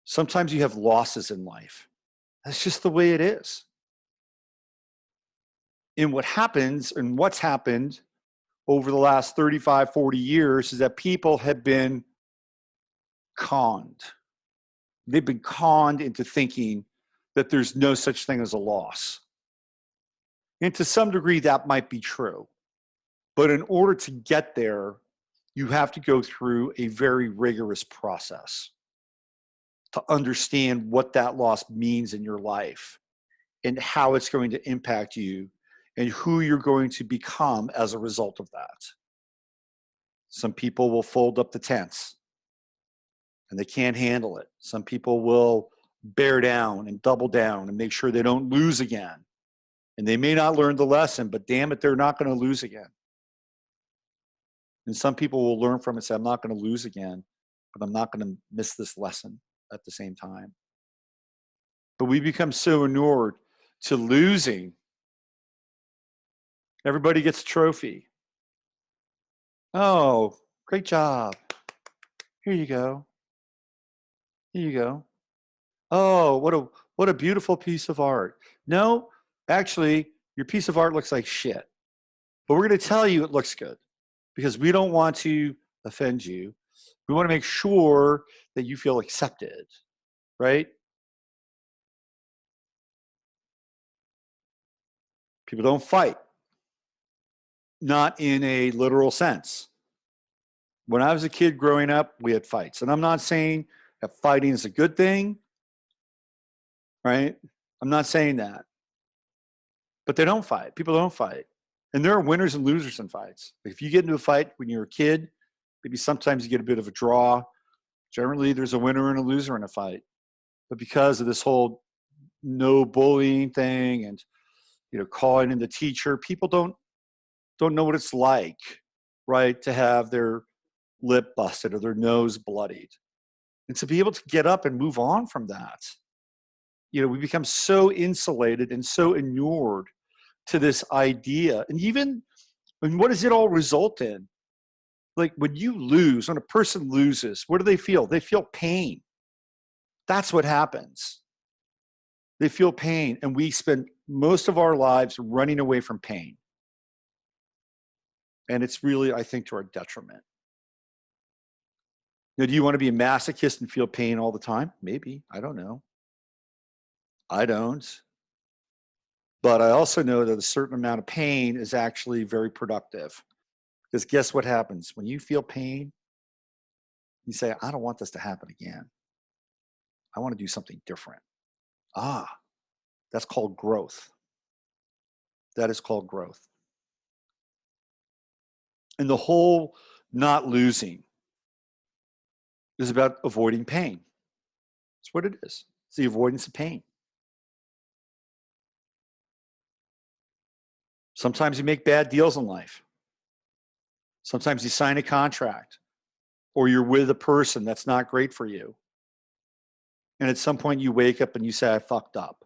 Speaker 1: Sometimes you have losses in life. That's just the way it is. And what happens and what's happened over the last 35, 40 years is that people have been conned. They've been conned into thinking that there's no such thing as a loss. And to some degree, that might be true. But in order to get there, you have to go through a very rigorous process to understand what that loss means in your life and how it's going to impact you and who you're going to become as a result of that. Some people will fold up the tents and they can't handle it. Some people will bear down and double down and make sure they don't lose again. And they may not learn the lesson, but damn it, they're not going to lose again. And some people will learn from it and say, I'm not going to lose again, but I'm not going to miss this lesson at the same time. But we become so inured to losing. Everybody gets a trophy. Oh, great job. Here you go. Here you go. Oh, what a beautiful piece of art. No, actually, your piece of art looks like shit. But we're going to tell you it looks good because we don't want to offend you. We want to make sure that you feel accepted, right? People don't fight. Not in a literal sense. When I was a kid growing up, we had fights. And I'm not saying that fighting is a good thing, right? I'm not saying that. But they don't fight. People don't fight. And there are winners and losers in fights. If you get into a fight when you're a kid, maybe sometimes you get a bit of a draw. Generally, there's a winner and a loser in a fight. But because of this whole no bullying thing and calling in the teacher, people don't know what it's like right, to have their lip busted or their nose bloodied. And to be able to get up and move on from that. You know, we become so insulated and so inured to this idea. And even, and what does it all result in? Like when you lose, when a person loses, what do they feel? They feel pain. That's what happens. They feel pain. And we spend most of our lives running away from pain. And it's really, I think, to our detriment. Now, do you want to be a masochist and feel pain all the time? Maybe. I don't know. I don't. But I also know that a certain amount of pain is actually very productive. Because guess what happens? When you feel pain, you say, I don't want this to happen again. I want to do something different. Ah, that's called growth. That is called growth. And the whole not losing is about avoiding pain. That's what it is. It's the avoidance of pain. Sometimes you make bad deals in life. Sometimes you sign a contract or you're with a person that's not great for you. And at some point you wake up and you say, I fucked up.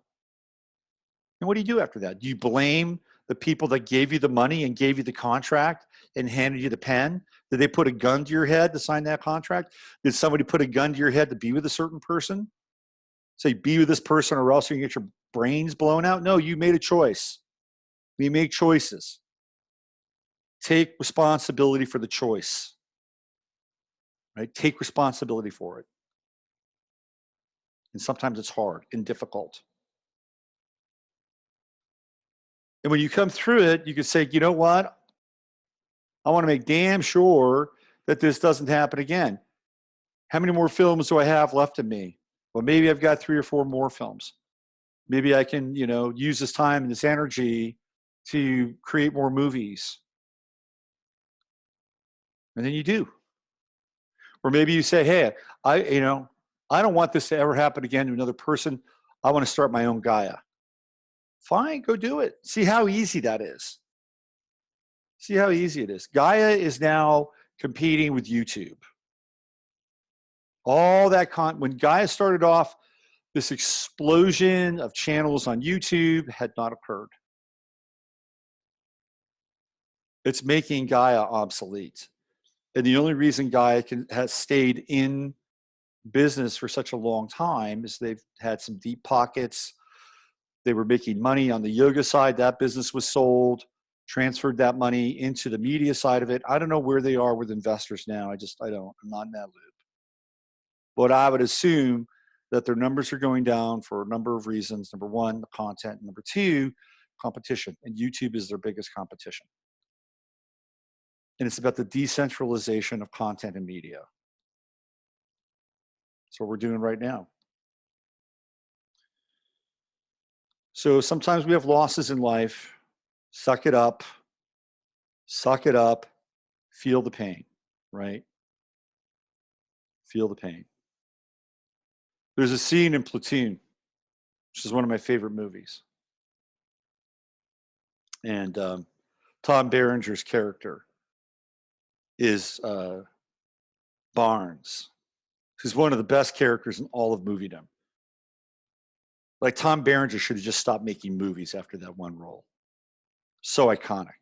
Speaker 1: And what do you do after that? Do you blame the people that gave you the money and gave you the contract and handed you the pen? Did they put a gun to your head to sign that contract? Did somebody put a gun to your head to be with a certain person? Say, be with this person or else you're going to get your brains blown out? No, you made a choice. We make choices. Take responsibility for the choice. Right? Take responsibility for it. And sometimes it's hard and difficult. And when you come through it, you can say, you know what? I want to make damn sure that this doesn't happen again. How many more films do I have left in me? Well, maybe I've got 3 or 4 more films. Maybe I can, you know, use this time and this energy to create more movies. And then you do. Or maybe you say, hey, I don't want this to ever happen again to another person. I want to start my own Gaia. Fine, go do it. See how easy that is. See how easy it is. Gaia is now competing with YouTube. All that when Gaia started off, this explosion of channels on YouTube had not occurred. It's making Gaia obsolete. And the only reason Gaia has stayed in business for such a long time is they've had some deep pockets. They were making money on the yoga side. That business was sold, transferred that money into the media side of it. I don't know where they are with investors now. I'm not in that loop. But I would assume that their numbers are going down for a number of reasons. Number one, the content. Number two, competition. And YouTube is their biggest competition. And it's about the decentralization of content and media. That's what we're doing right now. So sometimes we have losses in life. Suck it up. Suck it up. Feel the pain, right? Feel the pain. There's a scene in Platoon, which is one of my favorite movies. And Tom Berenger's character is Barnes, who's one of the best characters in all of moviedom. Like Tom Berenger should have just stopped making movies after that one role. So iconic.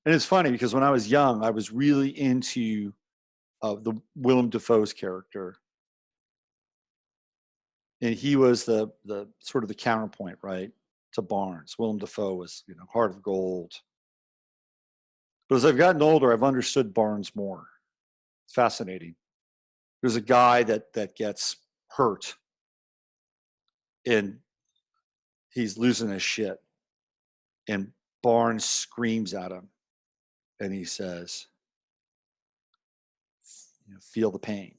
Speaker 1: And it's funny because when I was young, I was really into the Willem Dafoe's character. And he was the sort of the counterpoint, right, to Barnes. Willem Dafoe was, Heart of Gold. But as I've gotten older, I've understood Barnes more. It's fascinating. There's a guy that gets hurt and he's losing his shit. And Barnes screams at him and he says, feel the pain.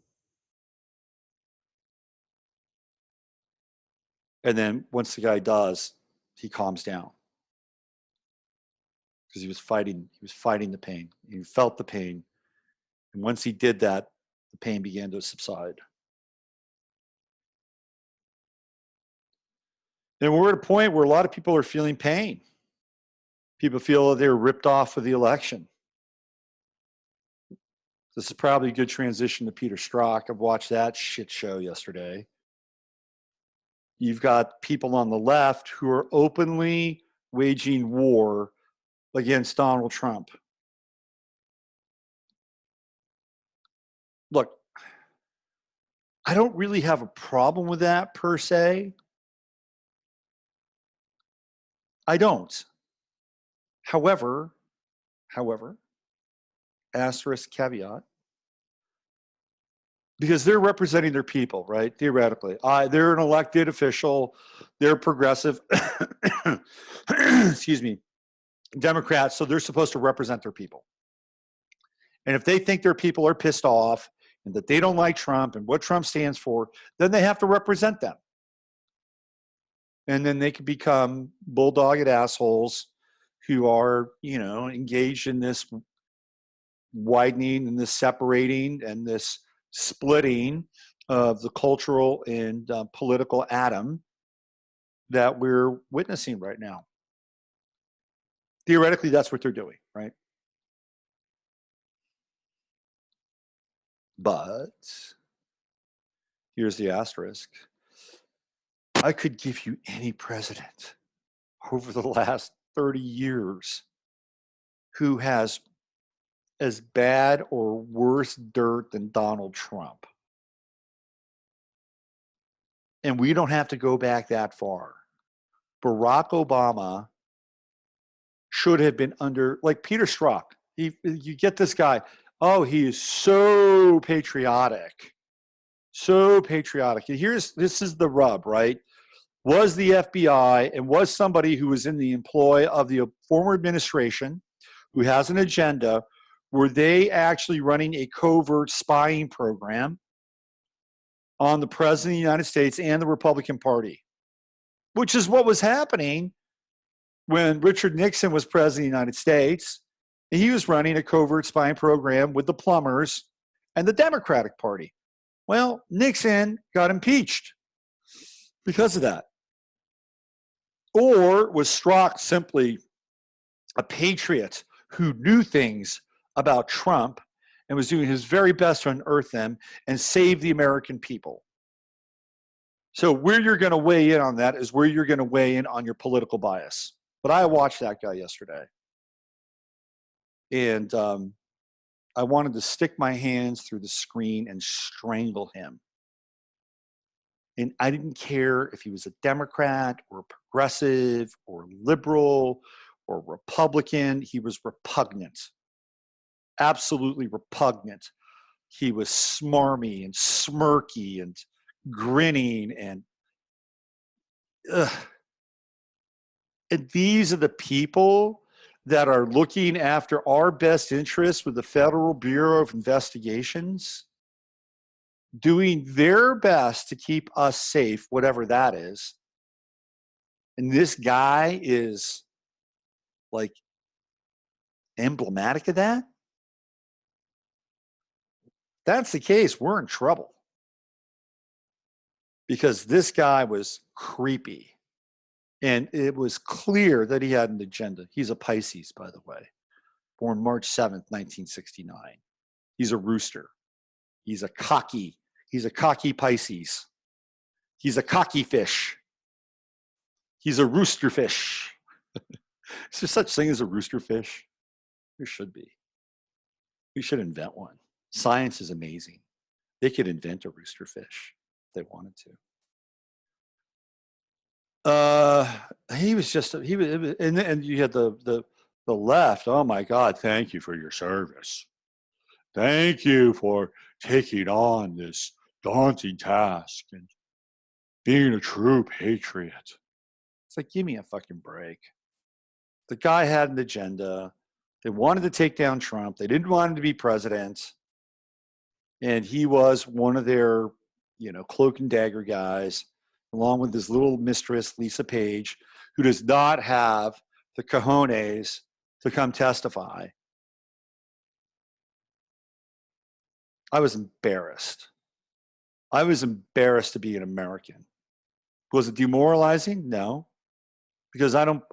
Speaker 1: And then once the guy does, he calms down. Because he was fighting the pain. He felt the pain. And once he did that, the pain began to subside. And we're at a point where a lot of people are feeling pain. People feel that they were ripped off of the election. This is probably a good transition to Peter Sztrok. I've watched that shit show yesterday. You've got people on the left who are openly waging war against Donald Trump. Look, I don't really have a problem with that per se. I don't. However, asterisk caveat, because they're representing their people, right? Theoretically, they're an elected official. They're progressive. Excuse me, Democrats. So they're supposed to represent their people. And if they think their people are pissed off and that they don't like Trump and what Trump stands for, then they have to represent them. And then they can become bulldogged assholes who are, engaged in this widening and this separating and this splitting of the cultural and political atom that we're witnessing right now. Theoretically, that's what they're doing, right? But here's the asterisk. I could give you any president over the last 30 years who has as bad or worse dirt than Donald Trump. And we don't have to go back that far. Barack Obama should have been under, like Peter Strzok. You get this guy, oh, he is so patriotic. So patriotic. And this is the rub, right? Was the FBI and was somebody who was in the employ of the former administration who has an agenda, were they actually running a covert spying program on the President of the United States and the Republican Party? Which is what was happening when Richard Nixon was President of the United States. And he was running a covert spying program with the plumbers and the Democratic Party. Well, Nixon got impeached because of that. Or was Sztrok simply a patriot who knew things about Trump and was doing his very best to unearth them and save the American people? So where you're going to weigh in on that is where you're going to weigh in on your political bias. But I watched that guy yesterday. And I wanted to stick my hands through the screen and strangle him. And I didn't care if he was a Democrat or a progressive or liberal or Republican. He was repugnant. Absolutely repugnant. He was smarmy and smirky and grinning and and these are the people that are looking after our best interests with the Federal Bureau of Investigations, doing their best to keep us safe, whatever that is. And this guy is like emblematic of that. That's the case, we're in trouble. Because this guy was creepy. And it was clear that he had an agenda. He's a Pisces, by the way, born March 7th, 1969. He's a rooster. He's a cocky Pisces. He's a cocky fish. He's a rooster fish. Is there such thing as a rooster fish? There should be. We should invent one. Science is amazing. They could invent a rooster fish if they wanted to. He was, and you had the left. Oh my God, thank you for your service. Thank you for taking on this daunting task and being a true patriot. It's like, give me a fucking break. The guy had an agenda. They wanted to take down Trump. They didn't want him to be president. And he was one of their, cloak and dagger guys, along with his little mistress, Lisa Page, who does not have the cojones to come testify. I was embarrassed. I was embarrassed to be an American. Was it demoralizing? No, because I don't,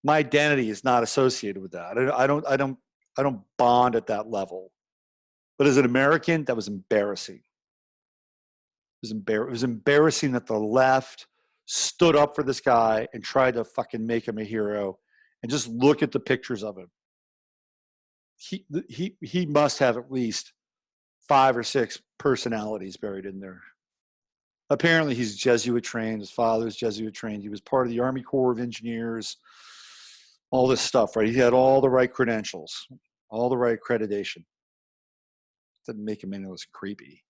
Speaker 1: my identity is not associated with that. I don't bond at that level. But as an American, that was embarrassing. It was embarrassing that the left stood up for this guy and tried to fucking make him a hero. And just look at the pictures of him. He must have at least 5 or 6 personalities buried in there. Apparently, he's Jesuit trained. His father's Jesuit trained. He was part of the Army Corps of Engineers. All this stuff, right? He had all the right credentials, all the right accreditation. Didn't make him any less creepy.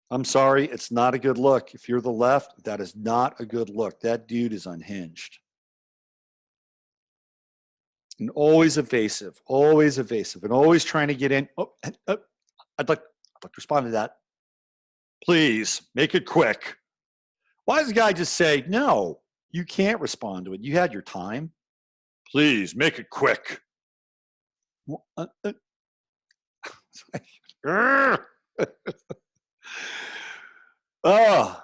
Speaker 1: I'm sorry, it's not a good look. If you're the left, that is not a good look. That dude is unhinged. And always evasive, and always trying to get in. I'd like to respond to that. Please, make it quick. Why does the guy just say, no, you can't respond to it. You had your time. Please, make it quick. Oh,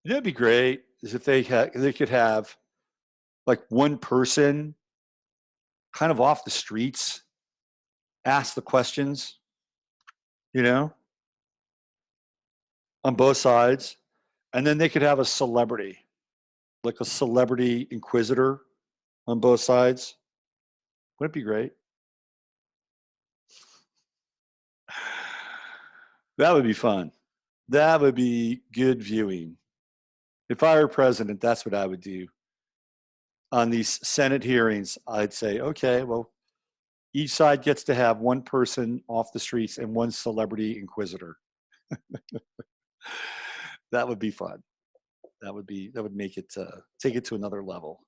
Speaker 1: that'd be great. Is if they could have like one person kind of off the streets ask the questions, you know, on both sides, and then they could have a celebrity, like a celebrity inquisitor on both sides. Wouldn't it be great? That would be fun. That would be good viewing. If I were president, that's what I would do. On these Senate hearings, I'd say, okay, well, each side gets to have one person off the streets and one celebrity inquisitor. That would be fun. That would make it, take it to another level.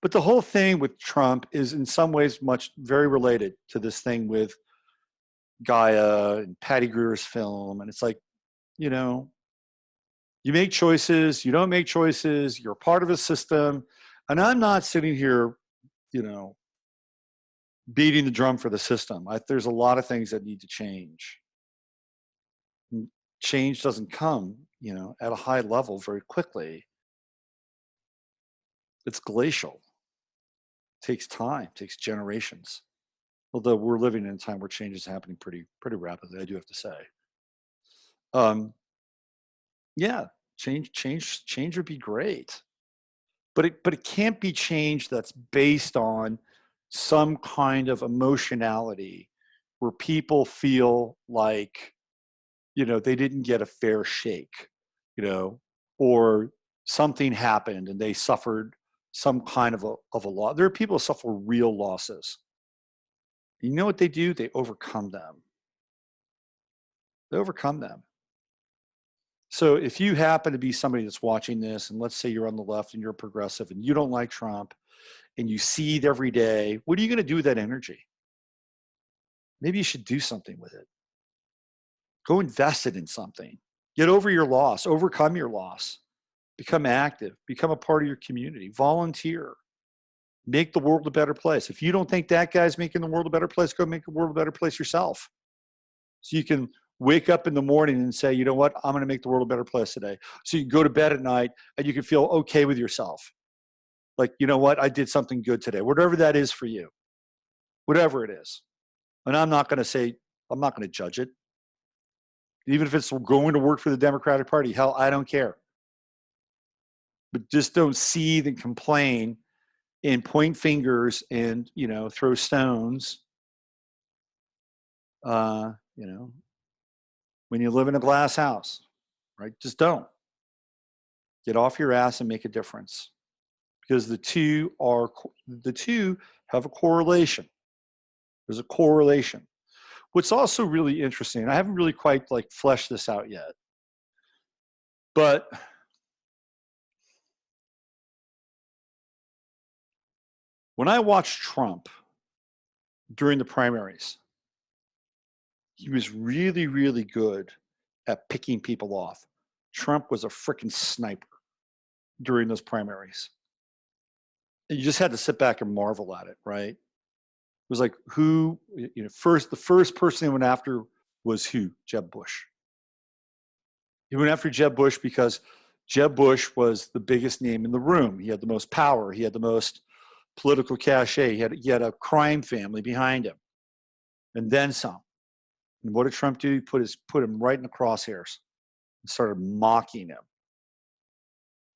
Speaker 1: But the whole thing with Trump is in some ways very related to this thing with Gaia and Patty Greer's film. And it's like, you know, you make choices, you don't make choices, you're part of a system. And I'm not sitting here, you know, beating the drum for the system. There's a lot of things that need to change. Change doesn't come, you know, at a high level very quickly. It's glacial. It takes time, it takes generations. Although we're living in a time where change is happening pretty rapidly, I do have to say. Yeah, change would be great, but it can't be change that's based on some kind of emotionality where people feel like, you know, they didn't get a fair shake, you know, or something happened and they suffered some kind of a loss. There are people who suffer real losses. You know what they do? They overcome them. They overcome them. So if you happen to be somebody that's watching this, and let's say you're on the left and you're progressive and you don't like Trump and you see it every day, what are you going to do with that energy? Maybe you should do something with it. Go invest it in something. Get over your loss, overcome your loss, become active, become a part of your community, volunteer, make the world a better place. If you don't think that guy's making the world a better place, go make the world a better place yourself. So you can wake up in the morning and say, you know what, I'm going to make the world a better place today. So you can go to bed at night and you can feel okay with yourself. Like, you know what, I did something good today, whatever that is for you, whatever it is. And I'm not going to judge it. Even if it's going to work for the Democratic Party, hell, I don't care. But just don't seethe and complain and point fingers and, you know, throw stones. You know, when you live in a glass house, right? Just don't. Get off your ass and make a difference, because the two have a correlation. There's a correlation. What's also really interesting, and I haven't really quite like fleshed this out yet, but when I watched Trump during the primaries, he was really, really good at picking people off. Trump was a freaking sniper during those primaries. And you just had to sit back and marvel at it, right? It was like, who, you know, the first person he went after was who? Jeb Bush. He went after Jeb Bush because Jeb Bush was the biggest name in the room. He had the most power. He had the most political cachet. He had a crime family behind him, and then some. And what did Trump do? He put him right in the crosshairs and started mocking him.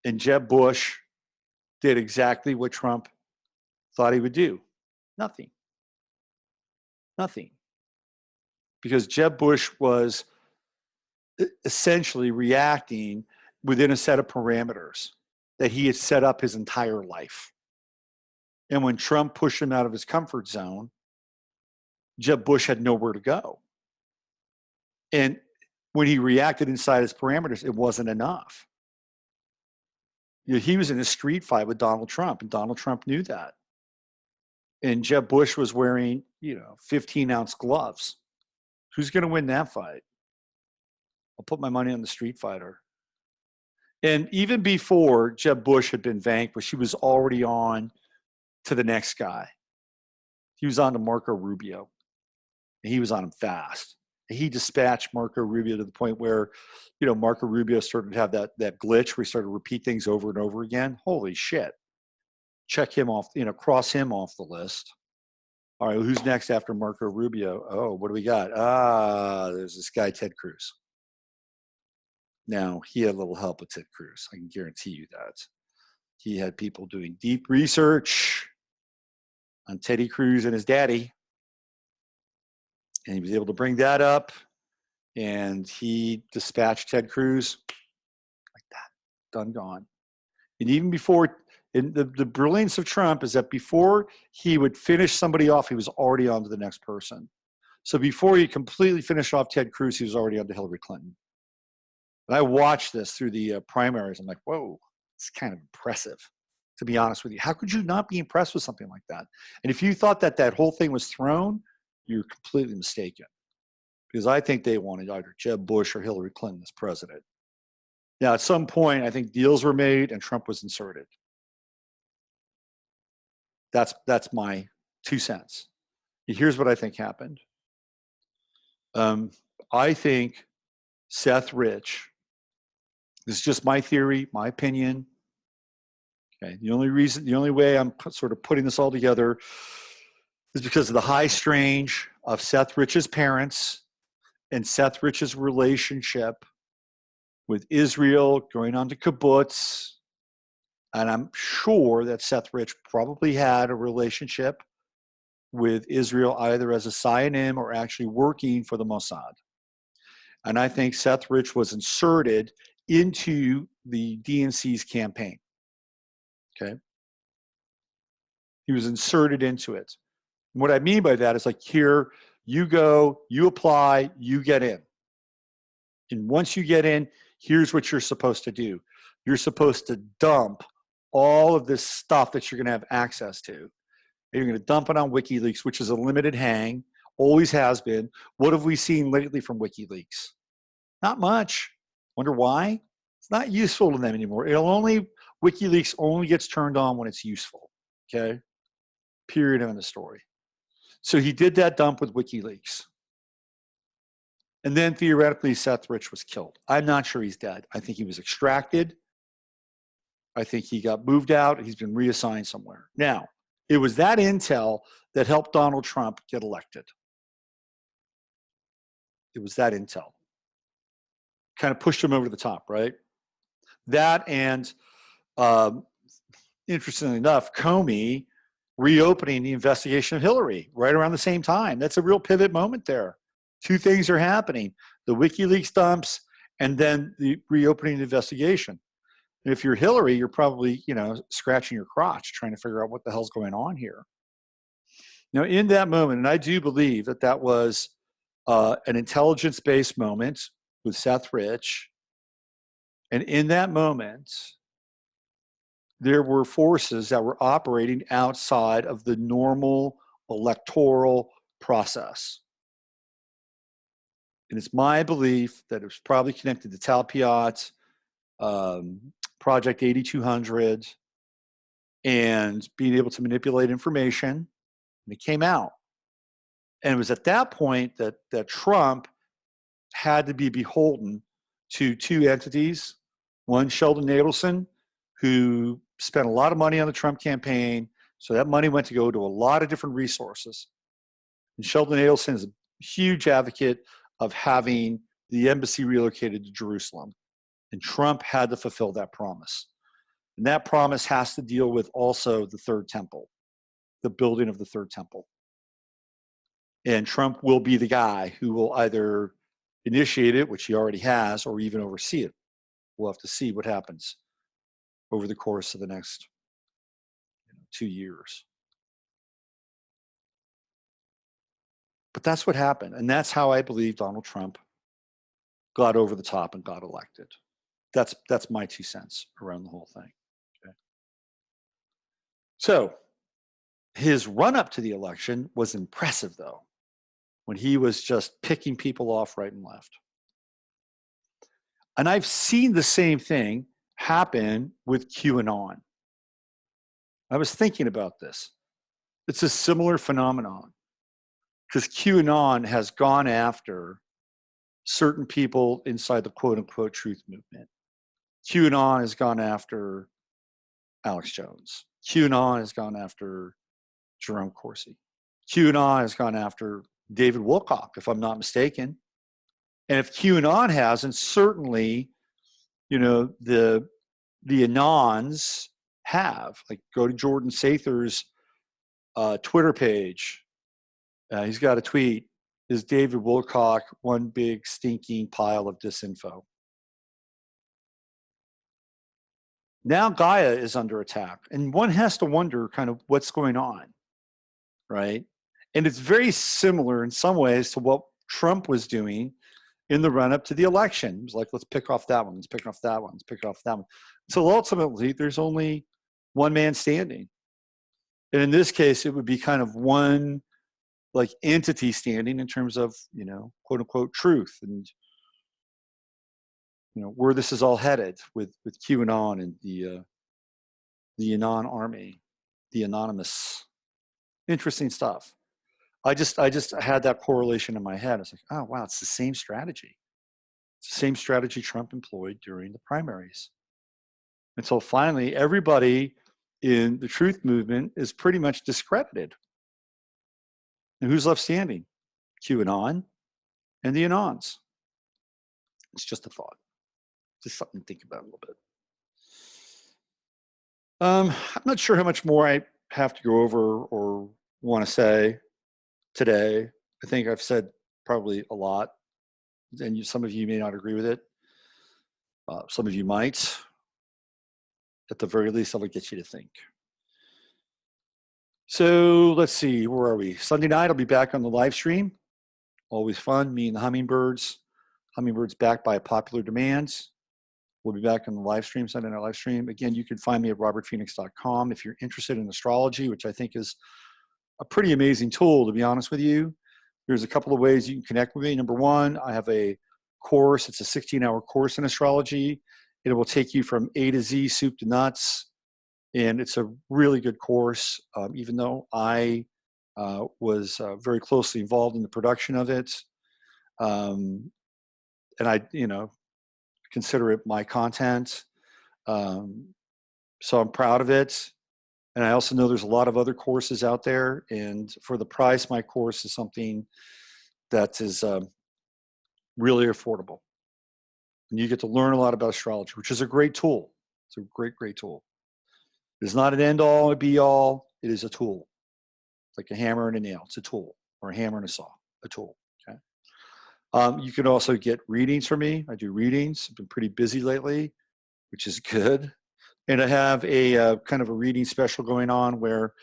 Speaker 1: And Jeb Bush did exactly what Trump thought he would do. Nothing. Nothing. Because Jeb Bush was essentially reacting within a set of parameters that he had set up his entire life. And when Trump pushed him out of his comfort zone, Jeb Bush had nowhere to go. And when he reacted inside his parameters, it wasn't enough. You know, he was in a street fight with Donald Trump, and Donald Trump knew that. And Jeb Bush was wearing, 15-ounce gloves. Who's going to win that fight? I'll put my money on the street fighter. And even before Jeb Bush had been vanquished, he was already on to the next guy. He was on to Marco Rubio. And he was on him fast. He dispatched Marco Rubio to the point where, Marco Rubio started to have that glitch where he started to repeat things over and over again. Holy shit. Check him off, cross him off the list. All right, who's next after Marco Rubio? Oh, what do we got? There's this guy, Ted Cruz. Now, he had a little help with Ted Cruz. I can guarantee you that. He had people doing deep research on Teddy Cruz and his daddy. And he was able to bring that up. And he dispatched Ted Cruz like that. Done, gone. And even before, and the brilliance of Trump is that before he would finish somebody off, he was already on to the next person. So before he completely finished off Ted Cruz, he was already on to Hillary Clinton. And I watched this through the primaries. I'm like, whoa, it's kind of impressive, to be honest with you. How could you not be impressed with something like that? And if you thought that whole thing was thrown, you're completely mistaken. Because I think they wanted either Jeb Bush or Hillary Clinton as president. Now, at some point, I think deals were made and Trump was inserted. That's my 2 cents. Here's what I think happened. I think Seth Rich, this is just my theory, my opinion. Okay, the only way I'm sort of putting this all together is because of the high strain of Seth Rich's parents and Seth Rich's relationship with Israel, going on to kibbutz. And I'm sure that Seth Rich probably had a relationship with Israel either as a Zionim or actually working for the Mossad. And I think Seth Rich was inserted into the DNC's campaign. Okay? He was inserted into it. And what I mean by that is like, here, you go, you apply, you get in. And once you get in, here's what you're supposed to do. You're supposed to dump all of this stuff that you're going to have access to. And you're going to dump it on WikiLeaks, which is a limited hang, always has been. What have we seen lately from WikiLeaks? Not much. Wonder why? It's not useful to them anymore. WikiLeaks only gets turned on when it's useful. Okay? Period of the story. So he did that dump with WikiLeaks. And then theoretically, Seth Rich was killed. I'm not sure he's dead. I think he was extracted. I think he got moved out. He's been reassigned somewhere. Now, it was that intel that helped Donald Trump get elected. It was that intel. Kind of pushed him over the top, right? That and, interestingly enough, Comey reopening the investigation of Hillary right around the same time. That's a real pivot moment there. Two things are happening: the WikiLeaks dumps and then the reopening investigation. And if you're Hillary, you're probably, scratching your crotch trying to figure out what the hell's going on here. Now, in that moment, and I do believe that was an intelligence-based moment with Seth Rich. And in that moment, there were forces that were operating outside of the normal electoral process. And it's my belief that it was probably connected to Talpiot, Project 8200, and being able to manipulate information. And it came out. And it was at that point that Trump had to be beholden to two entities, One, Sheldon Adelson, who spent a lot of money on the Trump campaign. So that money went to go to a lot of different resources. And Sheldon Adelson is a huge advocate of having the embassy relocated to Jerusalem. And Trump had to fulfill that promise. And that promise has to deal with also the third temple, the building of the third temple. And Trump will be the guy who will either initiate it, which he already has, or even oversee it. We'll have to see what happens over the course of the next 2 years. But that's what happened. And that's how I believe Donald Trump got over the top and got elected. That's my 2 cents around the whole thing. Okay. So his run up to the election was impressive, though, when he was just picking people off right and left. And I've seen the same thing happen with QAnon. I was thinking about this. It's a similar phenomenon because QAnon has gone after certain people inside the quote unquote truth movement. QAnon has gone after Alex Jones. QAnon has gone after Jerome Corsi. QAnon has gone after David Wilcock, if I'm not mistaken. And if QAnon hasn't, certainly, the Anons have. Like, go to Jordan Sather's Twitter page. He's got a tweet. Is David Wilcock one big stinking pile of disinfo? Now Gaia is under attack, and one has to wonder kind of what's going on, right? And it's very similar in some ways to what Trump was doing in the run-up to the election. It was like, let's pick off that one, let's pick off that one, let's pick off that one. So ultimately, there's only one man standing. And in this case, it would be kind of one like entity standing in terms of, quote unquote truth and, where this is all headed with QAnon and the Anon army, the anonymous. Interesting stuff. I just had that correlation in my head. It's like, oh, wow, it's the same strategy. It's the same strategy Trump employed during the primaries. Until finally, everybody in the truth movement is pretty much discredited. And who's left standing? QAnon and the Anons. It's just a thought. Just something to think about a little bit. I'm not sure how much more I have to go over or want to say today. I think I've said probably a lot, and some of you may not agree with it. Some of you might. At the very least, I'll get you to think. So let's see, where are we? Sunday night, I'll be back on the live stream. Always fun, me and the hummingbirds. Hummingbirds backed by popular demands. We'll be back on the live stream, Sunday night live stream. Again, you can find me at robertphoenix.com if you're interested in astrology, which I think is a pretty amazing tool, to be honest with you. There's a couple of ways you can connect with me. Number one, I have a course. It's a 16-hour course in astrology. It will take you from A to Z, soup to nuts. And it's a really good course, even though I was very closely involved in the production of it. And I, consider it my content. So I'm proud of it. And I also know there's a lot of other courses out there. And for the price, my course is something that is really affordable. And you get to learn a lot about astrology, which is a great tool. It's a great, great tool. It's not an end all, a be all. It is a tool. Like a hammer and a nail. It's a tool. Or a hammer and a saw. A tool. Okay. You can also get readings from me. I do readings. I've been pretty busy lately, which is good. And I have a kind of a reading special going on where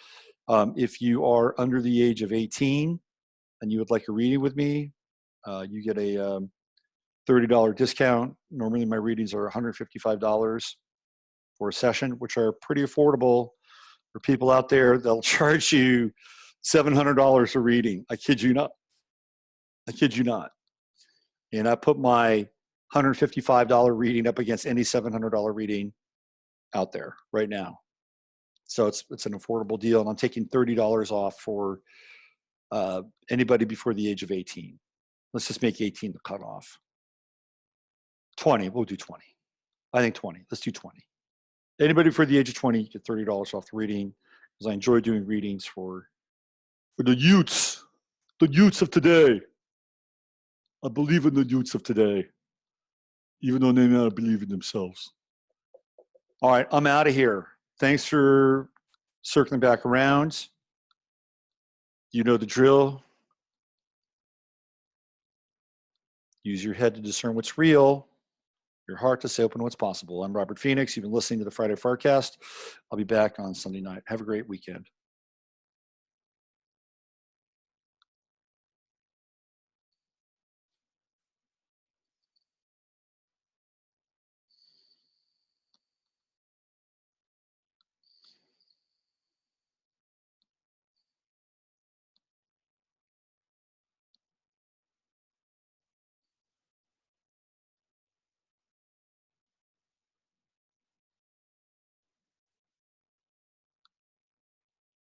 Speaker 1: if you are under the age of 18 and you would like a reading with me, you get a $30 discount. Normally my readings are $155 for a session, which are pretty affordable for people out there. They'll charge you $700 a reading. I kid you not. I kid you not. And I put my $155 reading up against any $700 reading out there right now. So it's an affordable deal. And I'm taking $30 off for anybody before the age of 18. Let's just make 18 the cutoff. 20, we'll do 20. I think 20. Let's do 20. Anybody for the age of 20, get $30 off the reading, because I enjoy doing readings for the youths of today. I believe in the youths of today, even though they may not believe in themselves. All right, I'm out of here. Thanks for circling back around. You know the drill. Use your head to discern what's real, your heart to say open what's possible. I'm Robert Phoenix. You've been listening to the Friday FARcast. I'll be back on Sunday night. Have a great weekend.